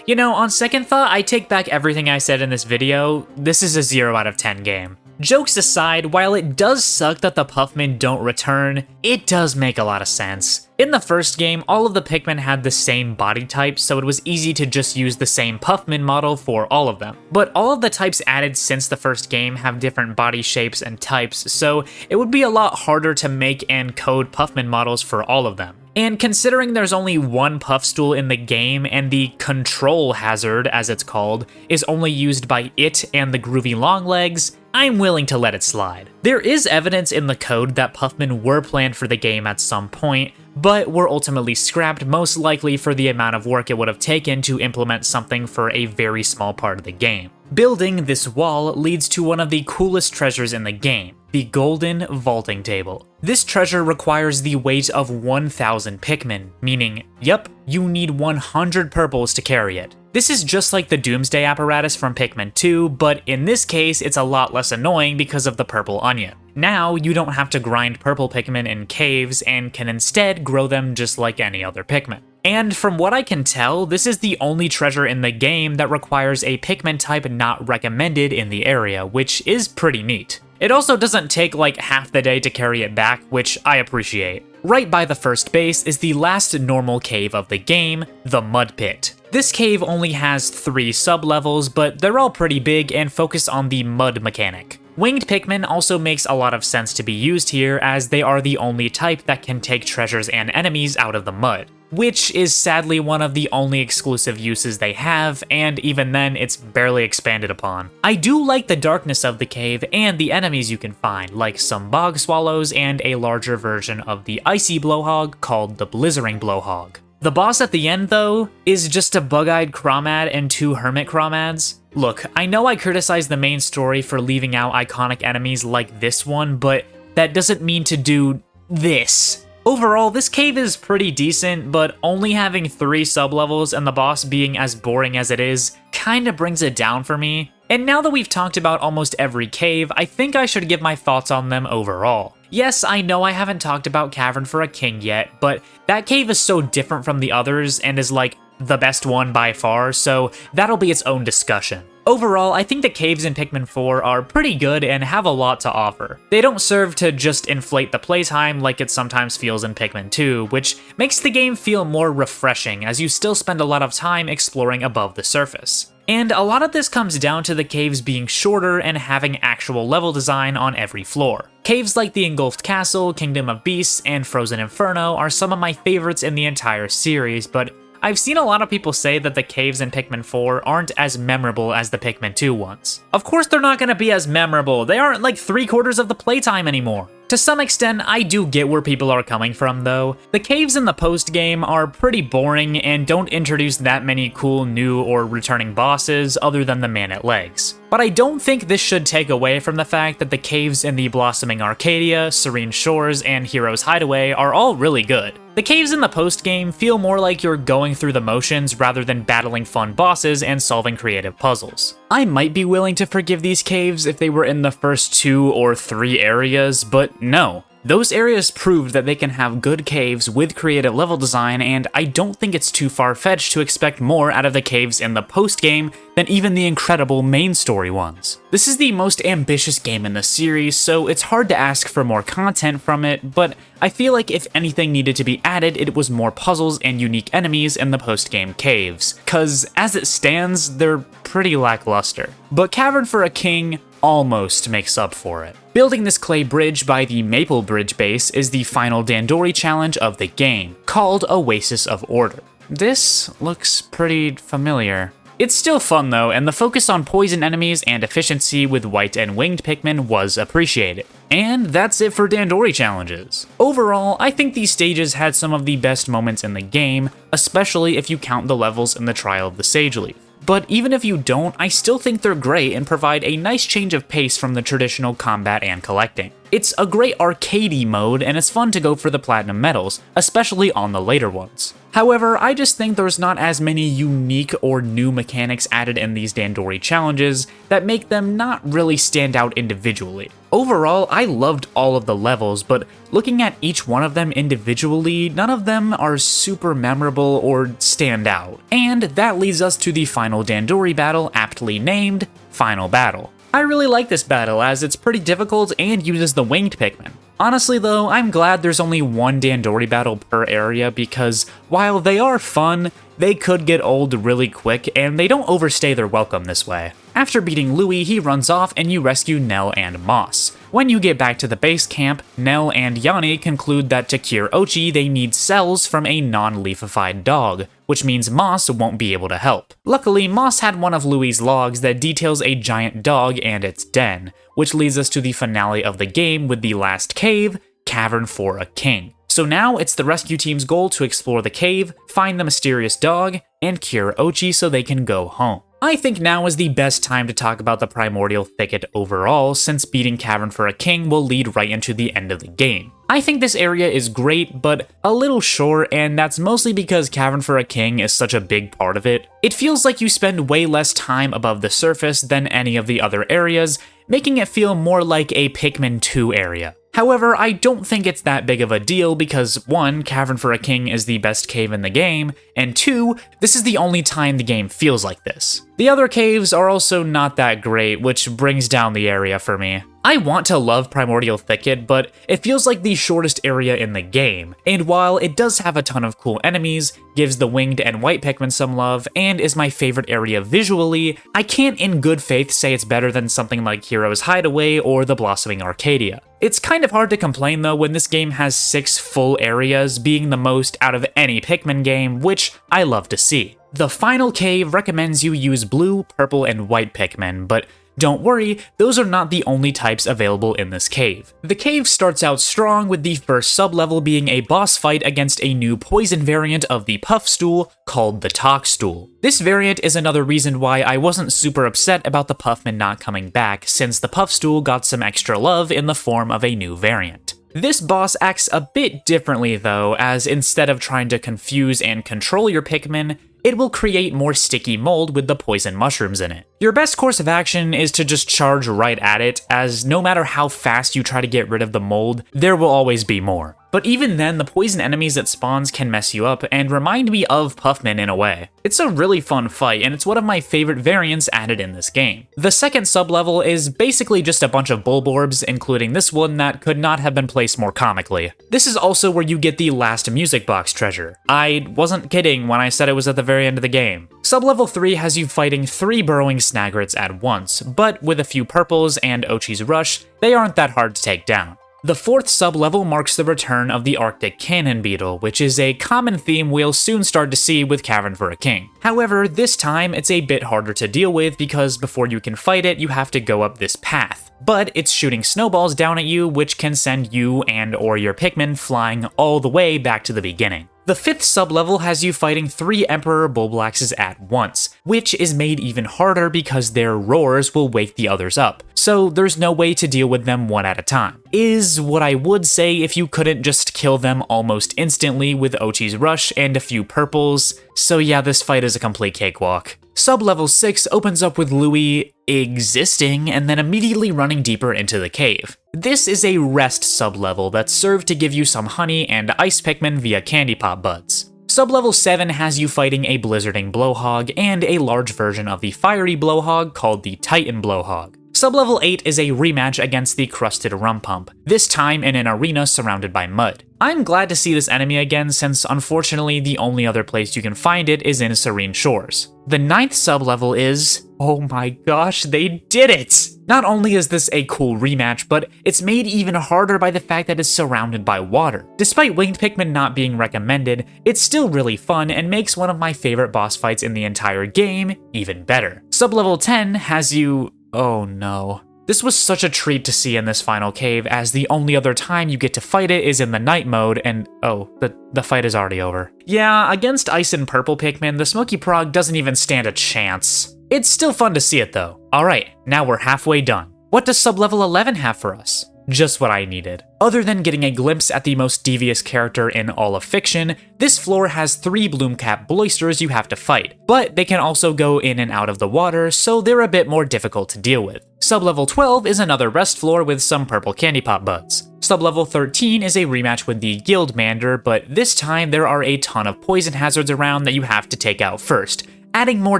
You know, on second thought, I take back everything I said in this video. This is a 0 out of 10 game. Jokes aside, while it does suck that the Puffmin don't return, it does make a lot of sense. In the first game, all of the Pikmin had the same body type, so it was easy to just use the same Puffmin model for all of them. But all of the types added since the first game have different body shapes and types, so it would be a lot harder to make and code Puffmin models for all of them. And considering there's only one Puffstool in the game and the control hazard, as it's called, is only used by it and the Groovy Longlegs, I'm willing to let it slide. There is evidence in the code that Puffmin were planned for the game at some point, but were ultimately scrapped most likely for the amount of work it would have taken to implement something for a very small part of the game. Building this wall leads to one of the coolest treasures in the game, the Golden Vaulting Table. This treasure requires the weight of 1,000 Pikmin, meaning, yep, you need 100 purples to carry it. This is just like the Doomsday apparatus from Pikmin 2, but in this case, it's a lot less annoying because of the purple onion. Now, you don't have to grind purple Pikmin in caves and can instead grow them just like any other Pikmin. And from what I can tell, this is the only treasure in the game that requires a Pikmin type not recommended in the area, which is pretty neat. It also doesn't take like half the day to carry it back, which I appreciate. Right by the first base is the last normal cave of the game, the Mud Pit. This cave only has 3 sub-levels, but they're all pretty big and focus on the mud mechanic. Winged Pikmin also makes a lot of sense to be used here, as they are the only type that can take treasures and enemies out of the mud, which is sadly one of the only exclusive uses they have, and even then it's barely expanded upon. I do like the darkness of the cave and the enemies you can find, like some bog swallows and a larger version of the icy blowhog called the blizzarding blowhog. The boss at the end, though, is just a bug-eyed Crawmad and 2 hermit Crawmads. Look, I know I criticized the main story for leaving out iconic enemies like this one, but that doesn't mean to do this. Overall, this cave is pretty decent, but only having 3 sublevels and the boss being as boring as it is kinda brings it down for me. And now that we've talked about almost every cave, I think I should give my thoughts on them overall. Yes, I know I haven't talked about Cavern for a King yet, but that cave is so different from the others and is like the best one by far, so that'll be its own discussion. Overall, I think the caves in Pikmin 4 are pretty good and have a lot to offer. They don't serve to just inflate the playtime like it sometimes feels in Pikmin 2, which makes the game feel more refreshing as you still spend a lot of time exploring above the surface. And a lot of this comes down to the caves being shorter and having actual level design on every floor. Caves like the Engulfed Castle, Kingdom of Beasts, and Frozen Inferno are some of my favorites in the entire series, but I've seen a lot of people say that the caves in Pikmin 4 aren't as memorable as the Pikmin 2 ones. Of course they're not gonna be as memorable, they aren't like 3/4 of the playtime anymore. To some extent, I do get where people are coming from though. The caves in the post-game are pretty boring and don't introduce that many cool new or returning bosses other than the man at legs. But I don't think this should take away from the fact that the caves in the Blossoming Arcadia, Serene Shores, and Hero's Hideaway are all really good. The caves in the post-game feel more like you're going through the motions rather than battling fun bosses and solving creative puzzles. I might be willing to forgive these caves if they were in the first 2 or 3 areas, but no. Those areas proved that they can have good caves with creative level design, and I don't think it's too far-fetched to expect more out of the caves in the post-game than even the incredible main story ones. This is the most ambitious game in the series, so it's hard to ask for more content from it, but I feel like if anything needed to be added, it was more puzzles and unique enemies in the post-game caves, cause as it stands, they're pretty lackluster. But Cavern for a King almost makes up for it. Building this clay bridge by the Maple Bridge base is the final Dandori challenge of the game, called Oasis of Order. This looks pretty familiar. It's still fun though, and the focus on poison enemies and efficiency with white and winged Pikmin was appreciated. And that's it for Dandori challenges. Overall, I think these stages had some of the best moments in the game, especially if you count the levels in the Trial of the Sage Leaf. But even if you don't, I still think they're great and provide a nice change of pace from the traditional combat and collecting. It's a great arcadey mode, and it's fun to go for the platinum medals, especially on the later ones. However, I just think there's not as many unique or new mechanics added in these Dandori challenges that make them not really stand out individually. Overall, I loved all of the levels, but looking at each one of them individually, none of them are super memorable or stand out. And that leads us to the final Dandori battle, aptly named Final Battle. I really like this battle as it's pretty difficult and uses the winged Pikmin. Honestly though, I'm glad there's only one Dandori battle per area because while they are fun, they could get old really quick and they don't overstay their welcome this way. After beating Louie, he runs off and you rescue Nell and Moss. When you get back to the base camp, Nell and Yanni conclude that to cure Ochi they need cells from a non-leafified dog, which means Moss won't be able to help. Luckily, Moss had one of Louie's logs that details a giant dog and its den, which leads us to the finale of the game with the last cave, Cavern for a King. So now it's the rescue team's goal to explore the cave, find the mysterious dog, and cure Ochi so they can go home. I think now is the best time to talk about the Primordial Thicket overall, since beating Cavern for a King will lead right into the end of the game. I think this area is great, but a little short, and that's mostly because Cavern for a King is such a big part of it. It feels like you spend way less time above the surface than any of the other areas, making it feel more like a Pikmin 2 area. However, I don't think it's that big of a deal because 1, Cavern for a King is the best cave in the game, and 2, this is the only time the game feels like this. The other caves are also not that great, which brings down the area for me. I want to love Primordial Thicket, but it feels like the shortest area in the game, and while it does have a ton of cool enemies, gives the winged and white Pikmin some love, and is my favorite area visually, I can't in good faith say it's better than something like Hero's Hideaway or the Blossoming Arcadia. It's kind of hard to complain though when this game has 6 full areas, being the most out of any Pikmin game, which I love to see. The final cave recommends you use blue, purple, and white Pikmin, but don't worry, those are not the only types available in this cave. The cave starts out strong with the first sublevel being a boss fight against a new poison variant of the Puff Stool called the Toxstool. This variant is another reason why I wasn't super upset about the Puffman not coming back, since the Puff Stool got some extra love in the form of a new variant. This boss acts a bit differently though, as instead of trying to confuse and control your Pikmin, it will create more sticky mold with the poison mushrooms in it. Your best course of action is to just charge right at it, as no matter how fast you try to get rid of the mold, there will always be more. But even then, the poison enemies it spawns can mess you up and remind me of Puffman in a way. It's a really fun fight, and it's one of my favorite variants added in this game. The second sublevel is basically just a bunch of Bulborbs, including this one that could not have been placed more comically. This is also where you get the last music box treasure. I wasn't kidding when I said it was at the very end of the game. Sublevel 3 has you fighting 3 burrowing Snagrets at once, but with a few purples and Ochi's Rush, they aren't that hard to take down. The 4th sub-level marks the return of the Arctic Cannon Beetle, which is a common theme we'll soon start to see with Cavern for a King. However, this time it's a bit harder to deal with because before you can fight it, you have to go up this path. But it's shooting snowballs down at you, which can send you and or your Pikmin flying all the way back to the beginning. The 5th sub-level has you fighting 3 Emperor Bulblaxes at once, which is made even harder because their roars will wake the others up, so there's no way to deal with them one at a time. Is what I would say if you couldn't just kill them almost instantly with Ochi's Rush and a few purples, so yeah, this fight is a complete cakewalk. Sub-level 6 opens up with Louis existing and then immediately running deeper into the cave. This is a rest sub-level that's served to give you some honey and ice Pikmin via candy pop buds. Sub-level 7 has you fighting a blizzarding Blowhog and a large version of the fiery Blowhog called the Titan Blowhog. Sub-level 8 is a rematch against the crusted Rumpump, this time in an arena surrounded by mud. I'm glad to see this enemy again since unfortunately the only other place you can find it is in Serene Shores. The 9th sub-level is... oh my gosh, they did it! Not only is this a cool rematch, but it's made even harder by the fact that it's surrounded by water. Despite winged Pikmin not being recommended, it's still really fun and makes one of my favorite boss fights in the entire game even better. Sub-level 10 has you... oh no. This was such a treat to see in this final cave, as the only other time you get to fight it is in the night mode, and oh, the fight is already over. Yeah, against Ice and Purple Pikmin, the Smoky Prog doesn't even stand a chance. It's still fun to see it though. Alright, now we're halfway done. What does sub-level 11 have for us? Just what I needed. Other than getting a glimpse at the most devious character in all of fiction, this floor has 3 Bloomcap Bloisters you have to fight, but they can also go in and out of the water, so they're a bit more difficult to deal with. Sub-level 12 is another rest floor with some purple candy pop buds. Sub-level 13 is a rematch with the Guildmander, but this time there are a ton of poison hazards around that you have to take out first, adding more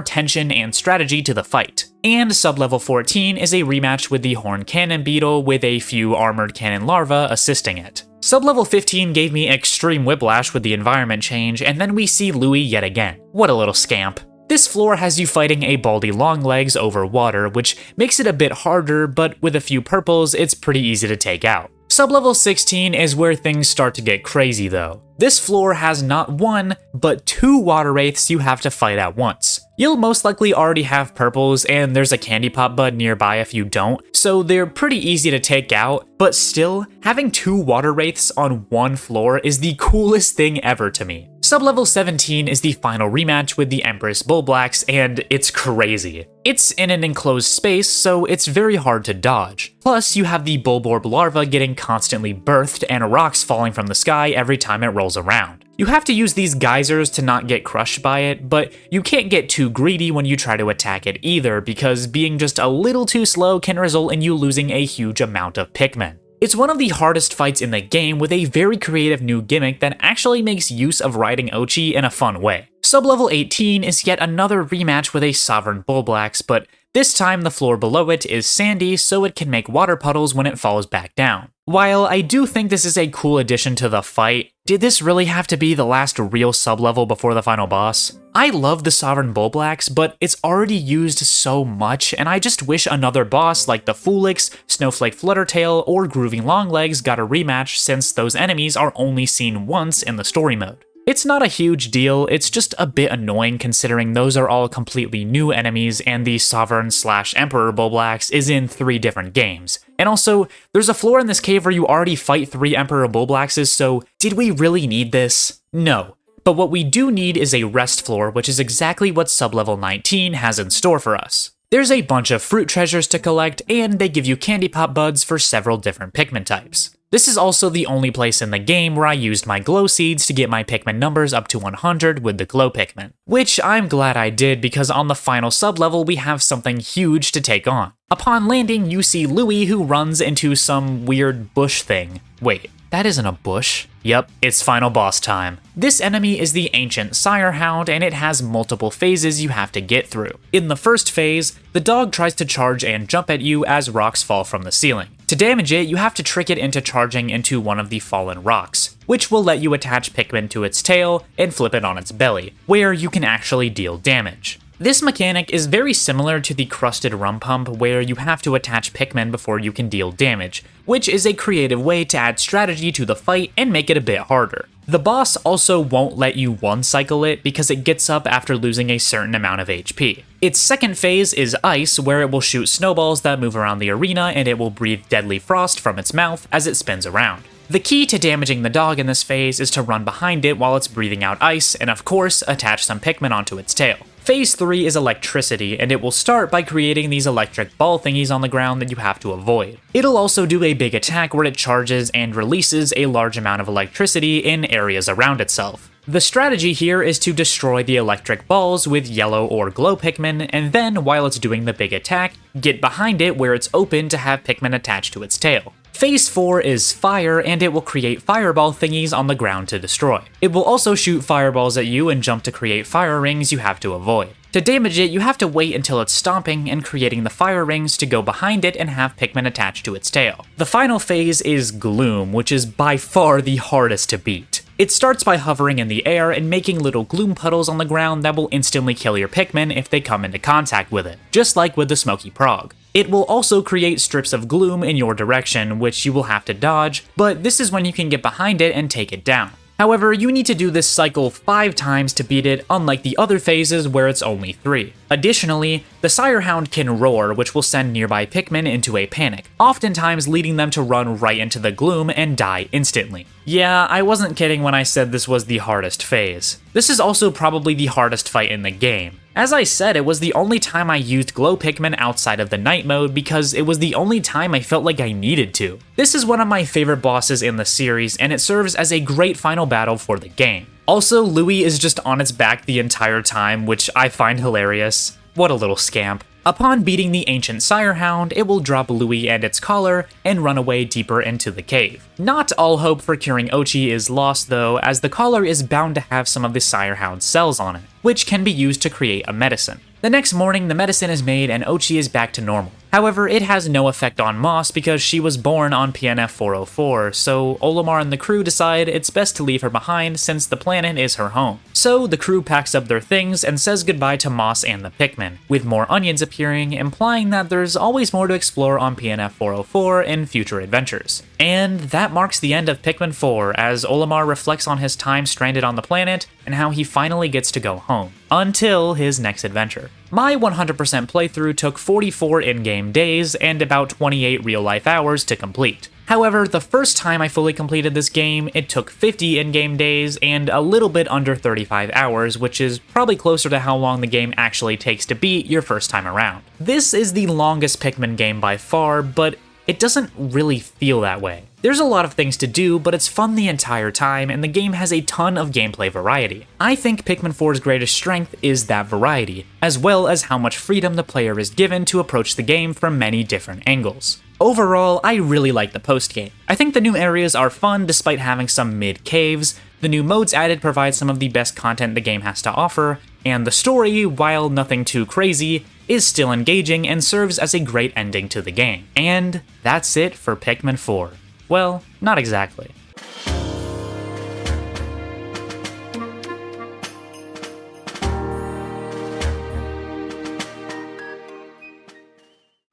tension and strategy to the fight. And sub-level 14 is a rematch with the Horn Cannon Beetle with a few armored cannon larvae assisting it. Sub-level 15 gave me extreme whiplash with the environment change, and then we see Louis yet again. What a little scamp. This floor has you fighting a Baldy Longlegs over water, which makes it a bit harder, but with a few purples, it's pretty easy to take out. Sub-level 16 is where things start to get crazy though. This floor has not 1, but 2 water wraiths you have to fight at once. You'll most likely already have purples, and there's a candy pop bud nearby if you don't, so they're pretty easy to take out, but still, having 2 water wraiths on 1 floor is the coolest thing ever to me. Sub-level 17 is the final rematch with the Empress Bulblax, and it's crazy. It's in an enclosed space, so it's very hard to dodge. Plus, you have the Bulborb larva getting constantly birthed and rocks falling from the sky every time it rolls around. You have to use these geysers to not get crushed by it, but you can't get too greedy when you try to attack it either, because being just a little too slow can result in you losing a huge amount of Pikmin. It's one of the hardest fights in the game with a very creative new gimmick that actually makes use of riding Ochi in a fun way. Sub-level 18 is yet another rematch with a Sovereign Bulblax, but this time the floor below it is sandy so it can make water puddles when it falls back down. While I do think this is a cool addition to the fight, did this really have to be the last real sub-level before the final boss? I love the Sovereign Bulblax, but it's already used so much, and I just wish another boss like the Foolix, Snowflake Fluttertail, or Grooving Longlegs got a rematch since those enemies are only seen once in the story mode. It's not a huge deal, it's just a bit annoying considering those are all completely new enemies and the Sovereign/Emperor Bulblax is in 3 different games. And also, there's a floor in this cave where you already fight 3 Emperor Bulblaxes, so did we really need this? No. But what we do need is a rest floor, which is exactly what sub-level 19 has in store for us. There's a bunch of fruit treasures to collect, and they give you candy pop buds for several different Pikmin types. This is also the only place in the game where I used my glow seeds to get my Pikmin numbers up to 100 with the glow Pikmin. Which I'm glad I did because on the final sub-level we have something huge to take on. Upon landing, you see Louis who runs into some weird bush thing. Wait, that isn't a bush. Yep, it's final boss time. This enemy is the Ancient Sire Hound, and it has multiple phases you have to get through. In the first phase, the dog tries to charge and jump at you as rocks fall from the ceiling. To damage it, you have to trick it into charging into one of the fallen rocks, which will let you attach Pikmin to its tail and flip it on its belly, where you can actually deal damage. This mechanic is very similar to the crusted rum pump, where you have to attach Pikmin before you can deal damage, which is a creative way to add strategy to the fight and make it a bit harder. The boss also won't let you one-cycle it because it gets up after losing a certain amount of HP. Its second phase is Ice, where it will shoot snowballs that move around the arena and it will breathe deadly frost from its mouth as it spins around. The key to damaging the dog in this phase is to run behind it while it's breathing out ice, and of course, attach some Pikmin onto its tail. Phase 3 is Electricity, and it will start by creating these electric ball thingies on the ground that you have to avoid. It'll also do a big attack where it charges and releases a large amount of electricity in areas around itself. The strategy here is to destroy the electric balls with yellow or glow Pikmin, and then, while it's doing the big attack, get behind it where it's open to have Pikmin attached to its tail. Phase 4 is Fire, and it will create fireball thingies on the ground to destroy. It will also shoot fireballs at you and jump to create fire rings you have to avoid. To damage it, you have to wait until it's stomping and creating the fire rings to go behind it and have Pikmin attached to its tail. The final phase is Gloom, which is by far the hardest to beat. It starts by hovering in the air and making little gloom puddles on the ground that will instantly kill your Pikmin if they come into contact with it, just like with the Smoky Prog. It will also create strips of gloom in your direction, which you will have to dodge, but this is when you can get behind it and take it down. However, you need to do this cycle 5 times to beat it, unlike the other phases where it's only 3. Additionally, the Sirehound can roar, which will send nearby Pikmin into a panic, oftentimes leading them to run right into the gloom and die instantly. Yeah, I wasn't kidding when I said this was the hardest phase. This is also probably the hardest fight in the game. As I said, it was the only time I used glow Pikmin outside of the night mode because it was the only time I felt like I needed to. This is one of my favorite bosses in the series, and it serves as a great final battle for the game. Also, Louie is just on its back the entire time, which I find hilarious. What a little scamp. Upon beating the ancient Sirehound, it will drop Louie and its collar and run away deeper into the cave. Not all hope for curing Ochi is lost though, as the collar is bound to have some of the Sirehound's cells on it, which can be used to create a medicine. The next morning, the medicine is made and Ochi is back to normal. However, it has no effect on Moss because she was born on PNF 404, so Olimar and the crew decide it's best to leave her behind since the planet is her home. So the crew packs up their things and says goodbye to Moss and the Pikmin, with more onions appearing, implying that there's always more to explore on PNF 404 in future adventures. And that marks the end of Pikmin 4, as Olimar reflects on his time stranded on the planet and how he finally gets to go home, until his next adventure. My 100% playthrough took 44 in-game days and about 28 real-life hours to complete. However, the first time I fully completed this game, it took 50 in-game days and a little bit under 35 hours, which is probably closer to how long the game actually takes to beat your first time around. This is the longest Pikmin game by far, but it doesn't really feel that way. There's a lot of things to do, but it's fun the entire time, and the game has a ton of gameplay variety. I think Pikmin 4's greatest strength is that variety, as well as how much freedom the player is given to approach the game from many different angles. Overall, I really like the post-game. I think the new areas are fun despite having some mid-caves, the new modes added provide some of the best content the game has to offer, and the story, while nothing too crazy, is still engaging and serves as a great ending to the game. And that's it for Pikmin 4. Well, not exactly.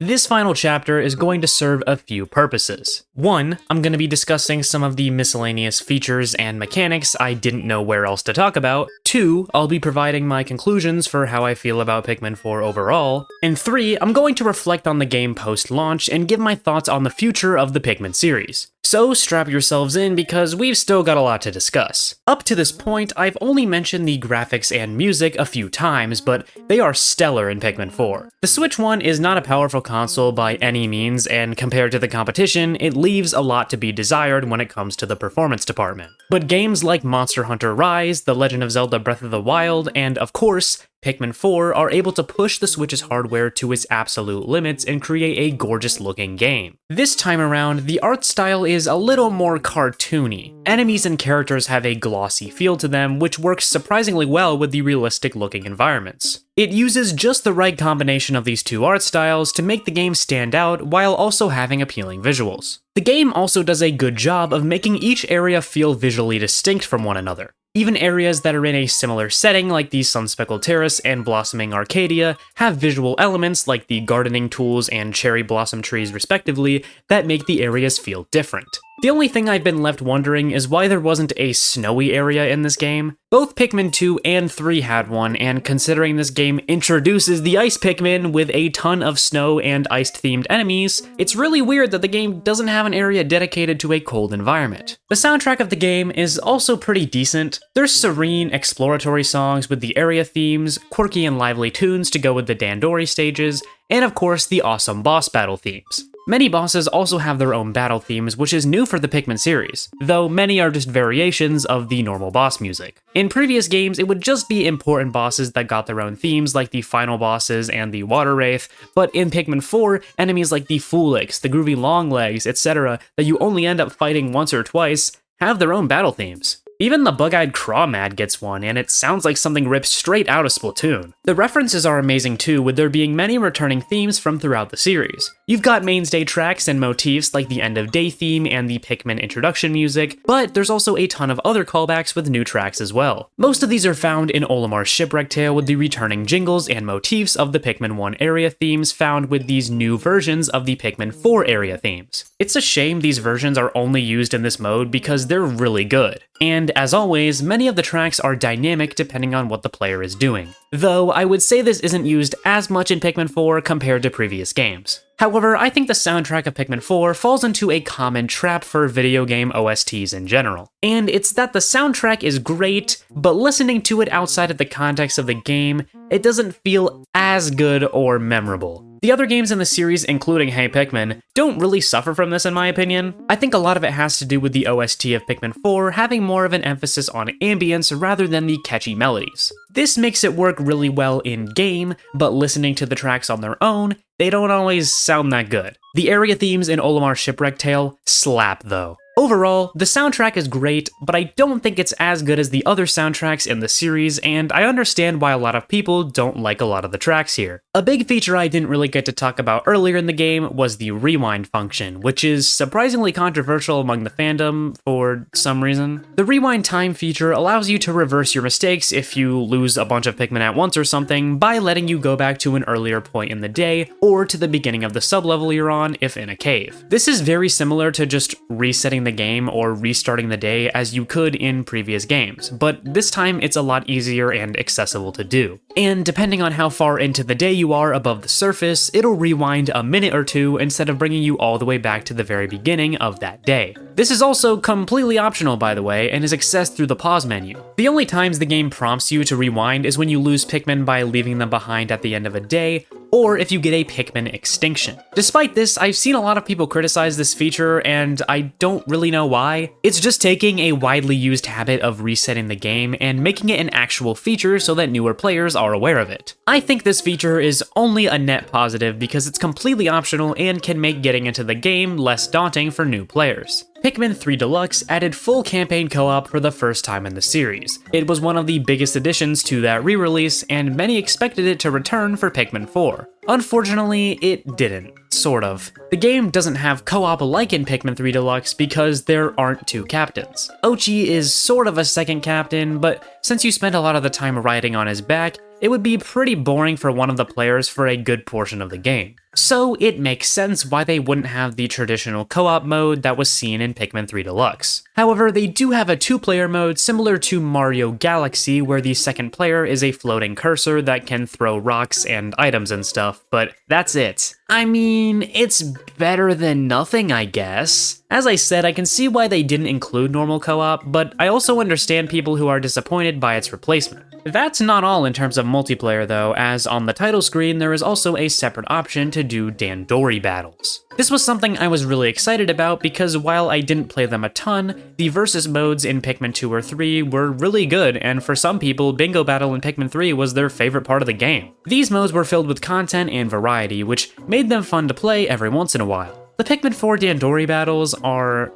This final chapter is going to serve a few purposes. One, I'm going to be discussing some of the miscellaneous features and mechanics I didn't know where else to talk about. Two, I'll be providing my conclusions for how I feel about Pikmin 4 overall. And three, I'm going to reflect on the game post-launch and give my thoughts on the future of the Pikmin series. So strap yourselves in because we've still got a lot to discuss. Up to this point, I've only mentioned the graphics and music a few times, but they are stellar in Pikmin 4. The Switch One is not a powerful console by any means, and compared to the competition, it leaves a lot to be desired when it comes to the performance department. But games like Monster Hunter Rise, The Legend of Zelda Breath of the Wild, and of course, Pikmin 4 are able to push the Switch's hardware to its absolute limits and create a gorgeous looking game. This time around, the art style is a little more cartoony. Enemies and characters have a glossy feel to them, which works surprisingly well with the realistic looking environments. It uses just the right combination of these two art styles to make the game stand out while also having appealing visuals. The game also does a good job of making each area feel visually distinct from one another. Even areas that are in a similar setting, like the Sun-Speckled Terrace and Blossoming Arcadia, have visual elements like the gardening tools and cherry blossom trees respectively that make the areas feel different. The only thing I've been left wondering is why there wasn't a snowy area in this game. Both Pikmin 2 and 3 had one, and considering this game introduces the Ice Pikmin with a ton of snow and ice-themed enemies, it's really weird that the game doesn't have an area dedicated to a cold environment. The soundtrack of the game is also pretty decent. There's serene, exploratory songs with the area themes, quirky and lively tunes to go with the Dandori stages, and of course the awesome boss battle themes. Many bosses also have their own battle themes, which is new for the Pikmin series, though many are just variations of the normal boss music. In previous games, it would just be important bosses that got their own themes, like the final bosses and the Water Wraith, but in Pikmin 4, enemies like the Foolix, the groovy Longlegs, etc., that you only end up fighting once or twice, have their own battle themes. Even the bug-eyed Crawmad gets one, and it sounds like something ripped straight out of Splatoon. The references are amazing too, with there being many returning themes from throughout the series. You've got mainstay tracks and motifs like the End of Day theme and the Pikmin introduction music, but there's also a ton of other callbacks with new tracks as well. Most of these are found in Olimar's Shipwreck tale, with the returning jingles and motifs of the Pikmin 1 area themes found with these new versions of the Pikmin 4 area themes. It's a shame these versions are only used in this mode because they're really good. And as always, many of the tracks are dynamic depending on what the player is doing. Though I would say this isn't used as much in Pikmin 4 compared to previous games. However, I think the soundtrack of Pikmin 4 falls into a common trap for video game OSTs in general. And it's that the soundtrack is great, but listening to it outside of the context of the game, it doesn't feel as good or memorable. The other games in the series, including Hey Pikmin, don't really suffer from this in my opinion. I think a lot of it has to do with the OST of Pikmin 4 having more of an emphasis on ambience rather than the catchy melodies. This makes it work really well in-game, but listening to the tracks on their own, they don't always sound that good. The area themes in Olimar's Shipwreck tale slap though. Overall, the soundtrack is great, but I don't think it's as good as the other soundtracks in the series, and I understand why a lot of people don't like a lot of the tracks here. A big feature I didn't really get to talk about earlier in the game was the rewind function, which is surprisingly controversial among the fandom for some reason. The rewind time feature allows you to reverse your mistakes if you lose a bunch of Pikmin at once or something by letting you go back to an earlier point in the day, or to the beginning of the sublevel you're on if in a cave. This is very similar to just resetting the game or restarting the day as you could in previous games, but this time it's a lot easier and accessible to do. And depending on how far into the day you are above the surface, it'll rewind a minute or two instead of bringing you all the way back to the very beginning of that day. This is also completely optional, by the way, and is accessed through the pause menu. The only times the game prompts you to rewind is when you lose Pikmin by leaving them behind at the end of a day, or if you get a Pikmin extinction. Despite this, I've seen a lot of people criticize this feature, and I don't really know why. It's just taking a widely used habit of resetting the game and making it an actual feature so that newer players are aware of it. I think this feature is only a net positive because it's completely optional and can make getting into the game less daunting for new players. Pikmin 3 Deluxe added full campaign co-op for the first time in the series. It was one of the biggest additions to that re-release, and many expected it to return for Pikmin 4. Unfortunately, it didn't. Sort of. The game doesn't have co-op like in Pikmin 3 Deluxe because there aren't two captains. Ochi is sort of a second captain, but since you spend a lot of the time riding on his back, it would be pretty boring for one of the players for a good portion of the game. So it makes sense why they wouldn't have the traditional co-op mode that was seen in Pikmin 3 Deluxe. However, they do have a two-player mode similar to Mario Galaxy, where the second player is a floating cursor that can throw rocks and items and stuff, but that's it. I mean, it's better than nothing, I guess. As I said, I can see why they didn't include normal co-op, but I also understand people who are disappointed by its replacement. That's not all in terms of multiplayer though, as on the title screen there is also a separate option to do Dandori battles. This was something I was really excited about because while I didn't play them a ton, the versus modes in Pikmin 2 or 3 were really good, and for some people, Bingo Battle in Pikmin 3 was their favorite part of the game. These modes were filled with content and variety, which made them fun to play every once in a while. The Pikmin 4 Dandori battles are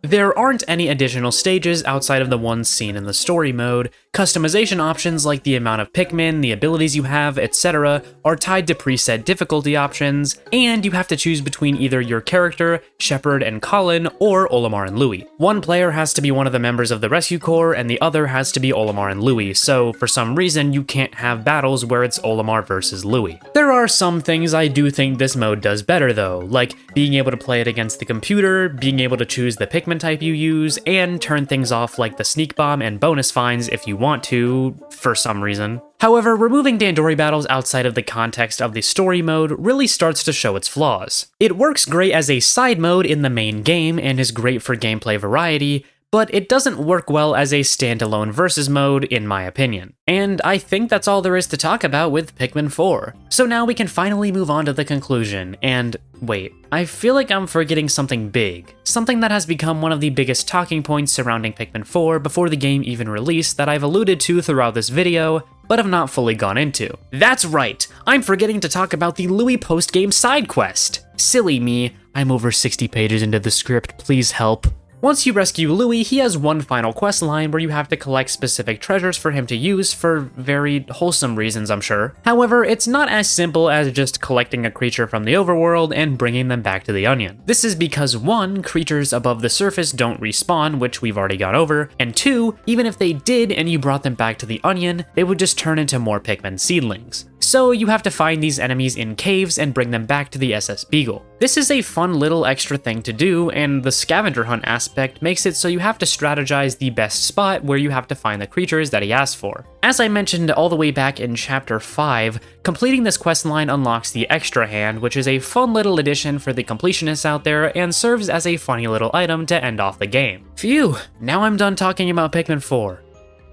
There aren't any additional stages outside of the ones seen in the story mode. Customization options like the amount of Pikmin, the abilities you have, etc. are tied to preset difficulty options, and you have to choose between either your character, Shepard and Colin, or Olimar and Louis. One player has to be one of the members of the Rescue Corps, and the other has to be Olimar and Louis, so for some reason you can't have battles where it's Olimar versus Louis. There are some things I do think this mode does better though, like being able to play it against the computer, being able to choose the Pikmin type you use, and turn things off like the sneak bomb and bonus finds if you want to, for some reason. However, removing Dandori battles outside of the context of the story mode really starts to show its flaws. It works great as a side mode in the main game and is great for gameplay variety, but it doesn't work well as a standalone versus mode, in my opinion. And I think that's all there is to talk about with Pikmin 4. So now we can finally move on to the conclusion, and wait, I feel like I'm forgetting something big. Something that has become one of the biggest talking points surrounding Pikmin 4 before the game even released that I've alluded to throughout this video, but have not fully gone into. That's right, I'm forgetting to talk about the Louis post-game side quest. Silly me, I'm over 60 pages into the script, please help. Once you rescue Louis, he has one final quest line where you have to collect specific treasures for him to use for very wholesome reasons, I'm sure. However, it's not as simple as just collecting a creature from the overworld and bringing them back to the Onion. This is because 1, creatures above the surface don't respawn, which we've already gone over, and 2, even if they did and you brought them back to the Onion, they would just turn into more Pikmin seedlings. So you have to find these enemies in caves and bring them back to the SS Beagle. This is a fun little extra thing to do, and the scavenger hunt aspect makes it so you have to strategize the best spot where you have to find the creatures that he asks for. As I mentioned all the way back in Chapter 5, completing this quest line unlocks the Extra Hand, which is a fun little addition for the completionists out there and serves as a funny little item to end off the game. Phew, now I'm done talking about Pikmin 4.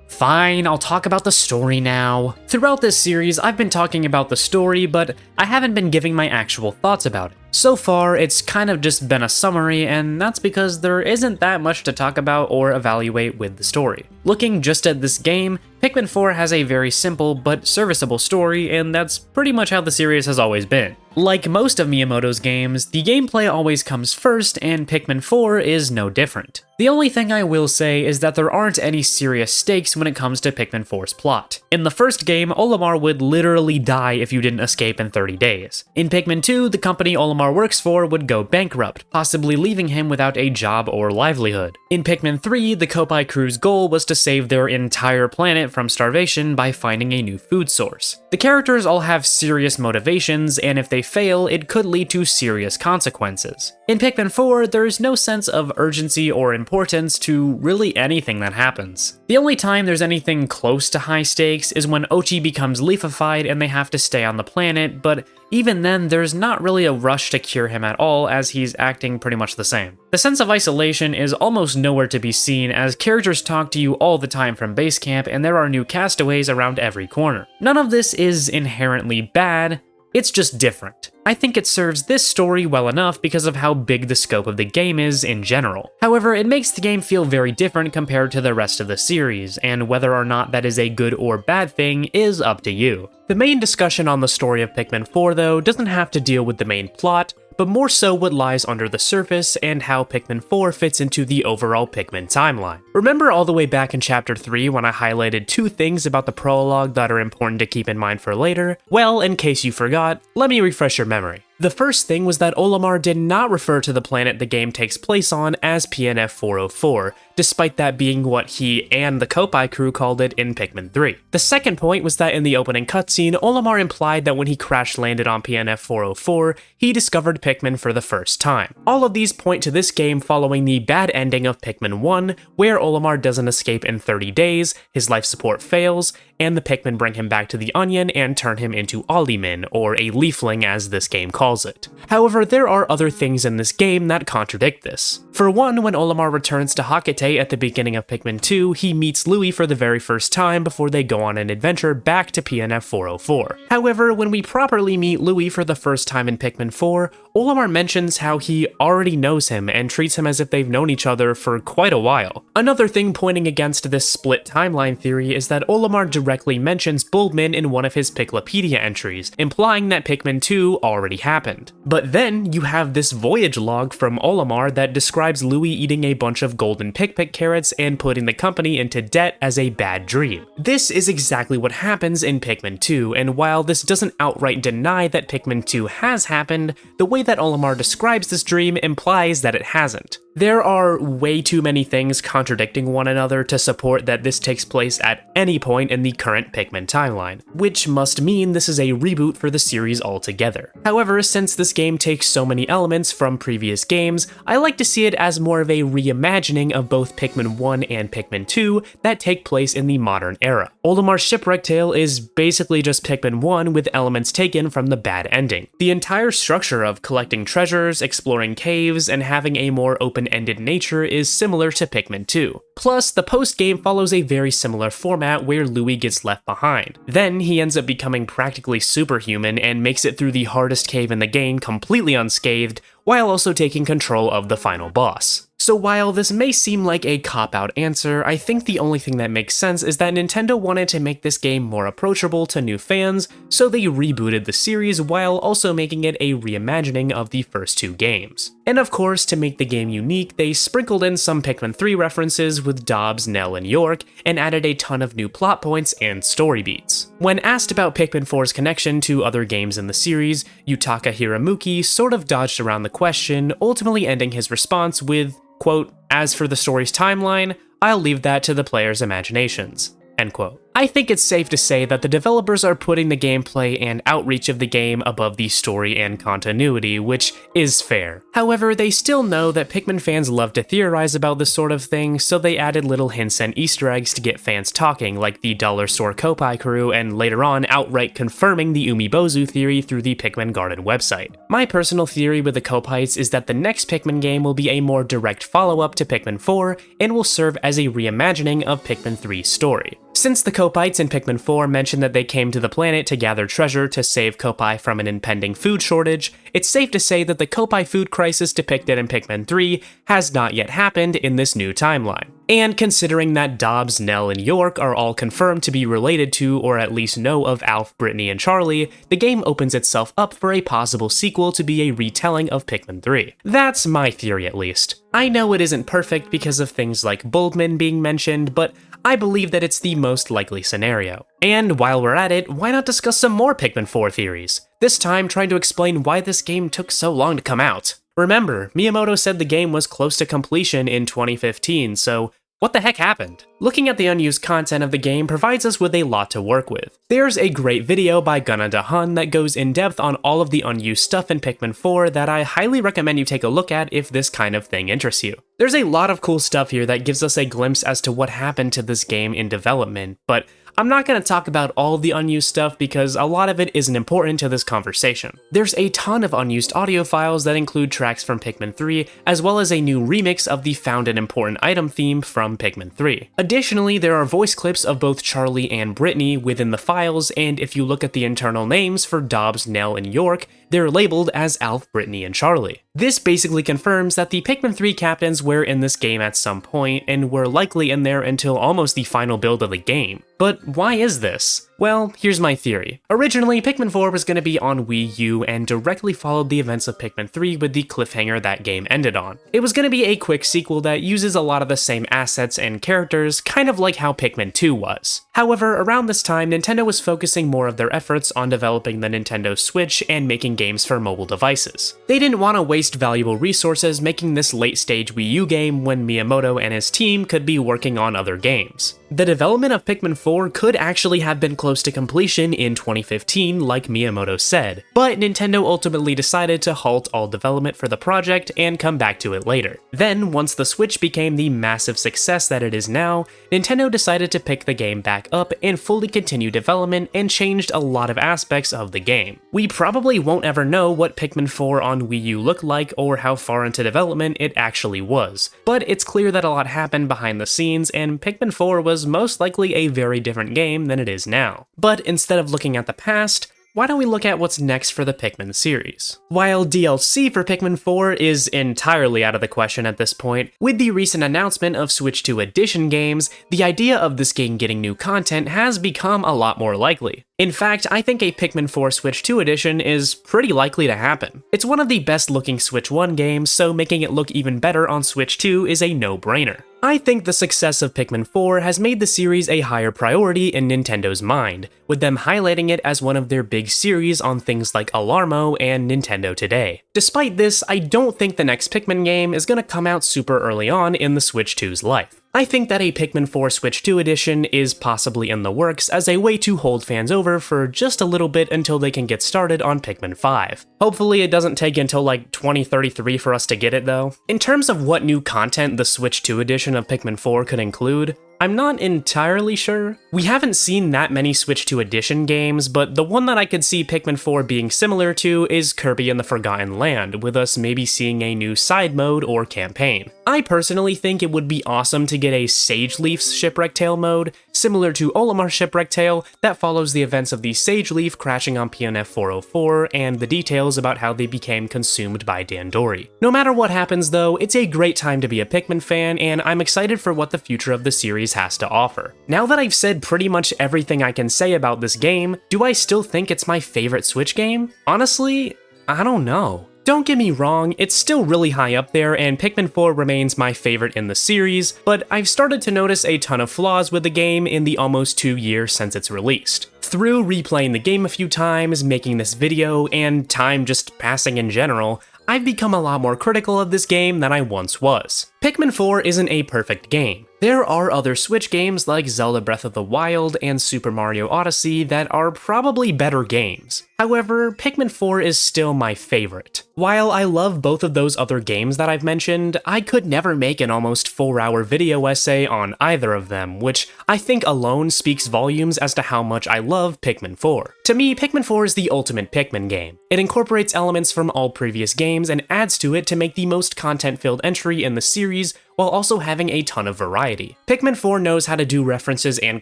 Fine, I'll talk about the story now. Throughout this series, I've been talking about the story, but I haven't been giving my actual thoughts about it. So far, it's kind of just been a summary, and that's because there isn't that much to talk about or evaluate with the story. Looking just at this game, Pikmin 4 has a very simple but serviceable story, and that's pretty much how the series has always been. Like most of Miyamoto's games, the gameplay always comes first, and Pikmin 4 is no different. The only thing I will say is that there aren't any serious stakes when it comes to Pikmin 4's plot. In the first game, Olimar would literally die if you didn't escape in 30 days. In Pikmin 2, the company Olimar works for would go bankrupt, possibly leaving him without a job or livelihood. In Pikmin 3, the Kopai crew's goal was to save their entire planet from starvation by finding a new food source. The characters all have serious motivations, and if they fail, it could lead to serious consequences. In Pikmin 4, there's no sense of urgency or importance to really anything that happens. The only time there's anything close to high stakes is when Ochi becomes leafified and they have to stay on the planet, but even then, there's not really a rush to cure him at all, as he's acting pretty much the same. The sense of isolation is almost nowhere to be seen, as characters talk to you all the time from base camp, and there are new castaways around every corner. None of this is inherently bad, it's just different. I think it serves this story well enough because of how big the scope of the game is in general. However, it makes the game feel very different compared to the rest of the series, and whether or not that is a good or bad thing is up to you. The main discussion on the story of Pikmin 4, though, doesn't have to deal with the main plot, but more so what lies under the surface and how Pikmin 4 fits into the overall Pikmin timeline. Remember all the way back in Chapter 3 when I highlighted 2 things about the prologue that are important to keep in mind for later? Well, in case you forgot, let me refresh your memory. The first thing was that Olimar did not refer to the planet the game takes place on as PNF 404, despite that being what he and the Kopai crew called it in Pikmin 3. The second point was that in the opening cutscene, Olimar implied that when he crash-landed on PNF 404, he discovered Pikmin for the first time. All of these point to this game following the bad ending of Pikmin 1, where Olimar doesn't escape in 30 days, his life support fails, and the Pikmin bring him back to the Onion and turn him into Olimin, or a leafling as this game calls it. However, there are other things in this game that contradict this. For one, when Olimar returns to Hakate at the beginning of Pikmin 2, he meets Louis for the very first time before they go on an adventure back to PNF 404. However, when we properly meet Louis for the first time in Pikmin 4, Olimar mentions how he already knows him and treats him as if they've known each other for quite a while. Another thing pointing against this split timeline theory is that Olimar directly mentions Bulbmin in one of his Piclopedia entries, implying that Pikmin 2 already happened. But then you have this voyage log from Olimar that describes Louis eating a bunch of golden Pikmin carrots and putting the company into debt as a bad dream. This is exactly what happens in Pikmin 2, and while this doesn't outright deny that Pikmin 2 has happened, the way that Olimar describes this dream implies that it hasn't. There are way too many things contradicting one another to support that this takes place at any point in the current Pikmin timeline, which must mean this is a reboot for the series altogether. However, since this game takes so many elements from previous games, I like to see it as more of a reimagining of both Pikmin 1 and Pikmin 2 that take place in the modern era. Olimar's Shipwreck tale is basically just Pikmin 1 with elements taken from the bad ending. The entire structure of collecting treasures, exploring caves, and having a more open-ended nature is similar to Pikmin 2. Plus, the post-game follows a very similar format where Louis gets left behind. Then he ends up becoming practically superhuman and makes it through the hardest cave in the game completely unscathed, while also taking control of the final boss. So while this may seem like a cop-out answer, I think the only thing that makes sense is that Nintendo wanted to make this game more approachable to new fans, so they rebooted the series while also making it a reimagining of the first two games. And of course, to make the game unique, they sprinkled in some Pikmin 3 references with Dobbs, Nell, and York, and added a ton of new plot points and story beats. When asked about Pikmin 4's connection to other games in the series, Yutaka Hiramuki sort of dodged around the question, ultimately ending his response with, quote, "As for the story's timeline, I'll leave that to the players' imaginations," end quote. I think it's safe to say that the developers are putting the gameplay and outreach of the game above the story and continuity, which is fair. However, they still know that Pikmin fans love to theorize about this sort of thing, so they added little hints and Easter eggs to get fans talking, like the Dollar Store Kopai crew, and later on outright confirming the Umibozu theory through the Pikmin Garden website. My personal theory with the Kopaites is that the next Pikmin game will be a more direct follow-up to Pikmin 4, and will serve as a reimagining of Pikmin 3's story. Since the Kopaites in Pikmin 4 mentioned that they came to the planet to gather treasure to save Kopai from an impending food shortage, it's safe to say that the Kopai food crisis depicted in Pikmin 3 has not yet happened in this new timeline. And considering that Dobbs, Nell, and York are all confirmed to be related to or at least know of Alf, Brittany, and Charlie, the game opens itself up for a possible sequel to be a retelling of Pikmin 3. That's my theory at least. I know it isn't perfect because of things like Bulbmin being mentioned, but I believe that it's the most likely scenario. And while we're at it, why not discuss some more Pikmin 4 theories? This time trying to explain why this game took so long to come out. Remember, Miyamoto said the game was close to completion in 2015, so what the heck happened? Looking at the unused content of the game provides us with a lot to work with. There's a great video by Gunna DeHun that goes in depth on all of the unused stuff in Pikmin 4 that I highly recommend you take a look at if this kind of thing interests you. There's a lot of cool stuff here that gives us a glimpse as to what happened to this game in development, but I'm not going to talk about all of the unused stuff because a lot of it isn't important to this conversation. There's a ton of unused audio files that include tracks from Pikmin 3, as well as a new remix of the Found an Important Item theme from Pikmin 3. Additionally, there are voice clips of both Charlie and Brittany within the files, and if you look at the internal names for Dobbs, Nell, and York, they're labeled as Alf, Brittany, and Charlie. This basically confirms that the Pikmin 3 captains were in this game at some point, and were likely in there until almost the final build of the game. But why is this? Well, here's my theory. Originally, Pikmin 4 was going to be on Wii U and directly followed the events of Pikmin 3 with the cliffhanger that game ended on. It was going to be a quick sequel that uses a lot of the same assets and characters, kind of like how Pikmin 2 was. However, around this time, Nintendo was focusing more of their efforts on developing the Nintendo Switch and making games for mobile devices. They didn't want to waste valuable resources making this late-stage Wii U game when Miyamoto and his team could be working on other games. The development of Pikmin 4 could actually have been close to completion in 2015, like Miyamoto said, but Nintendo ultimately decided to halt all development for the project and come back to it later. Then, once the Switch became the massive success that it is now, Nintendo decided to pick the game back up and fully continue development and changed a lot of aspects of the game. We probably won't ever know what Pikmin 4 on Wii U looked like or how far into development it actually was, but it's clear that a lot happened behind the scenes and Pikmin 4 was most likely a very different game than it is now. But instead of looking at the past, why don't we look at what's next for the Pikmin series? While DLC for Pikmin 4 is entirely out of the question at this point, with the recent announcement of Switch 2 Edition games, the idea of this game getting new content has become a lot more likely. In fact, I think a Pikmin 4 Switch 2 edition is pretty likely to happen. It's one of the best looking Switch 1 games, so making it look even better on Switch 2 is a no-brainer. I think the success of Pikmin 4 has made the series a higher priority in Nintendo's mind, with them highlighting it as one of their big series on things like Alarmo and Nintendo Today. Despite this, I don't think the next Pikmin game is gonna come out super early on in the Switch 2's life. I think that a Pikmin 4 Switch 2 edition is possibly in the works as a way to hold fans over for just a little bit until they can get started on Pikmin 5. Hopefully it doesn't take until like 2033 for us to get it though. In terms of what new content the Switch 2 edition of Pikmin 4 could include, I'm not entirely sure. We haven't seen that many Switch 2 Edition games, but the one that I could see Pikmin 4 being similar to is Kirby and the Forgotten Land, with us maybe seeing a new side mode or campaign. I personally think it would be awesome to get a Sage Leaf's Shipwreck Tale mode, similar to Olimar's Shipwreck Tale, that follows the events of the Sage Leaf crashing on PNF 404 and the details about how they became consumed by Dandori. No matter what happens though, it's a great time to be a Pikmin fan, and I'm excited for what the future of the series has to offer. Now that I've said pretty much everything I can say about this game, do I still think it's my favorite Switch game? Honestly, I don't know. Don't get me wrong, it's still really high up there, and Pikmin 4 remains my favorite in the series, but I've started to notice a ton of flaws with the game in the almost 2 years since it's released. Through replaying the game a few times, making this video, and time just passing in general, I've become a lot more critical of this game than I once was. Pikmin 4 isn't a perfect game. There are other Switch games like Zelda Breath of the Wild and Super Mario Odyssey that are probably better games. However, Pikmin 4 is still my favorite. While I love both of those other games that I've mentioned, I could never make an almost 4-hour video essay on either of them, which I think alone speaks volumes as to how much I love Pikmin 4. To me, Pikmin 4 is the ultimate Pikmin game. It incorporates elements from all previous games and adds to it to make the most content-filled entry in the series, while also having a ton of variety. Pikmin 4 knows how to do references and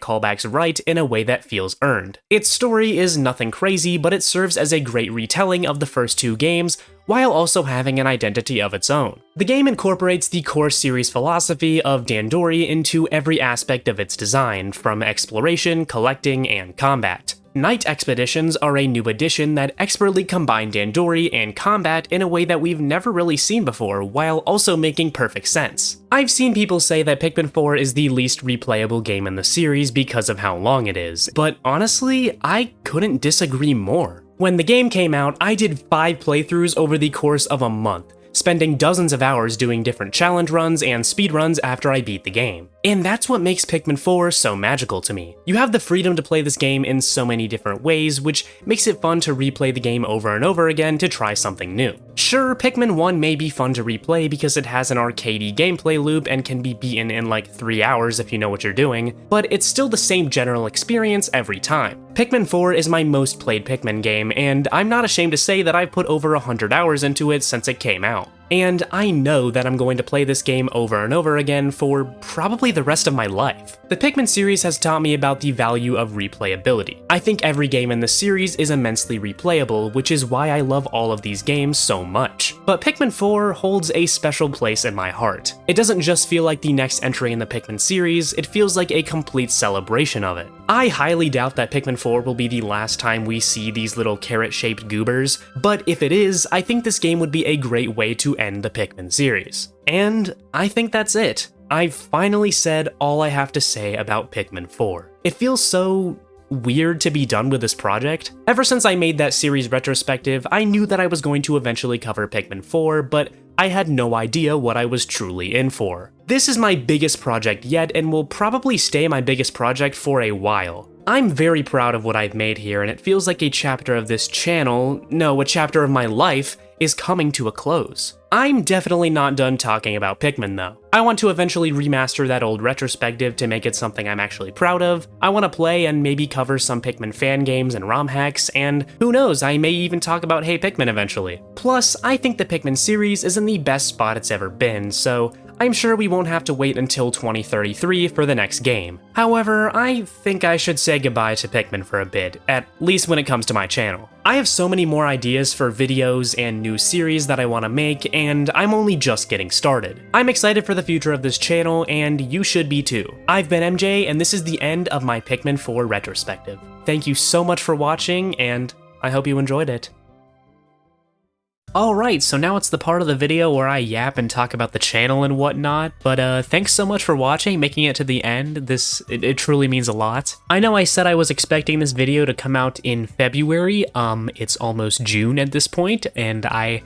callbacks right in a way that feels earned. Its story is nothing crazy, but it serves as a great retelling of the first 2 games, while also having an identity of its own. The game incorporates the core series philosophy of Dandori into every aspect of its design, from exploration, collecting, and combat. Night Expeditions are a new addition that expertly combine Dandori and combat in a way that we've never really seen before, while also making perfect sense. I've seen people say that Pikmin 4 is the least replayable game in the series because of how long it is, but honestly, I couldn't disagree more. When the game came out, I did 5 playthroughs over the course of a month, spending dozens of hours doing different challenge runs and speedruns after I beat the game. And that's what makes Pikmin 4 so magical to me. You have the freedom to play this game in so many different ways, which makes it fun to replay the game over and over again to try something new. Sure, Pikmin 1 may be fun to replay because it has an arcadey gameplay loop and can be beaten in like 3 hours if you know what you're doing, but it's still the same general experience every time. Pikmin 4 is my most played Pikmin game, and I'm not ashamed to say that I've put over 100 hours into it since it came out. And I know that I'm going to play this game over and over again for probably the rest of my life. The Pikmin series has taught me about the value of replayability. I think every game in the series is immensely replayable, which is why I love all of these games so much. But Pikmin 4 holds a special place in my heart. It doesn't just feel like the next entry in the Pikmin series, it feels like a complete celebration of it. I highly doubt that Pikmin 4 will be the last time we see these little carrot-shaped goobers, but if it is, I think this game would be a great way to end the Pikmin series. And I think that's it. I've finally said all I have to say about Pikmin 4. It feels so weird to be done with this project. Ever since I made that series retrospective, I knew that I was going to eventually cover Pikmin 4, but I had no idea what I was truly in for. This is my biggest project yet and will probably stay my biggest project for a while. I'm very proud of what I've made here, and it feels like a chapter of this channel, no, a chapter of my life, is coming to a close. I'm definitely not done talking about Pikmin though. I want to eventually remaster that old retrospective to make it something I'm actually proud of. I want to play and maybe cover some Pikmin fan games and ROM hacks, and who knows, I may even talk about Hey Pikmin eventually. Plus, I think the Pikmin series is in the best spot it's ever been, so I'm sure we won't have to wait until 2033 for the next game. However, I think I should say goodbye to Pikmin for a bit, at least when it comes to my channel. I have so many more ideas for videos and new series that I want to make, and I'm only just getting started. I'm excited for the future of this channel, and you should be too. I've been MJ, and this is the end of my Pikmin 4 retrospective. Thank you so much for watching, and I hope you enjoyed it. Alright, so now it's the part of the video where I yap and talk about the channel and whatnot, but thanks so much for watching, making it to the end. It truly means a lot. I know I said I was expecting this video to come out in February, it's almost June at this point, and I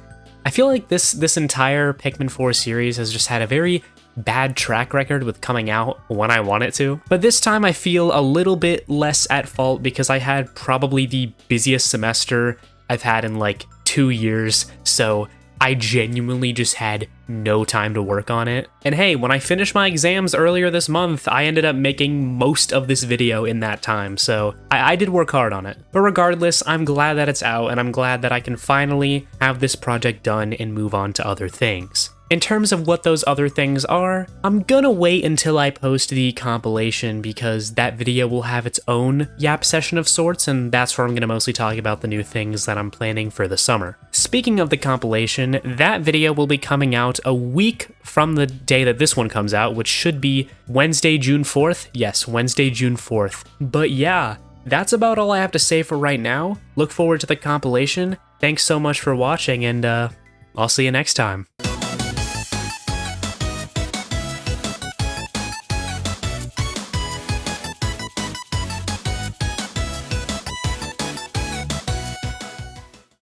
feel like this entire Pikmin 4 series has just had a very bad track record with coming out when I want it to. But this time I feel a little bit less at fault because I had probably the busiest semester I've had in like 2 years, so I genuinely just had no time to work on it. And hey, when I finished my exams earlier this month, I ended up making most of this video in that time, so I did work hard on it. But regardless, I'm glad that it's out, and I'm glad that I can finally have this project done and move on to other things. In terms of what those other things are, I'm gonna wait until I post the compilation because that video will have its own yap session of sorts, and that's where I'm gonna mostly talk about the new things that I'm planning for the summer. Speaking of the compilation, that video will be coming out a week from the day that this one comes out, which should be Wednesday, June 4th. Yes, Wednesday, June 4th. But yeah, that's about all I have to say for right now. Look forward to the compilation. Thanks so much for watching, and I'll see you next time.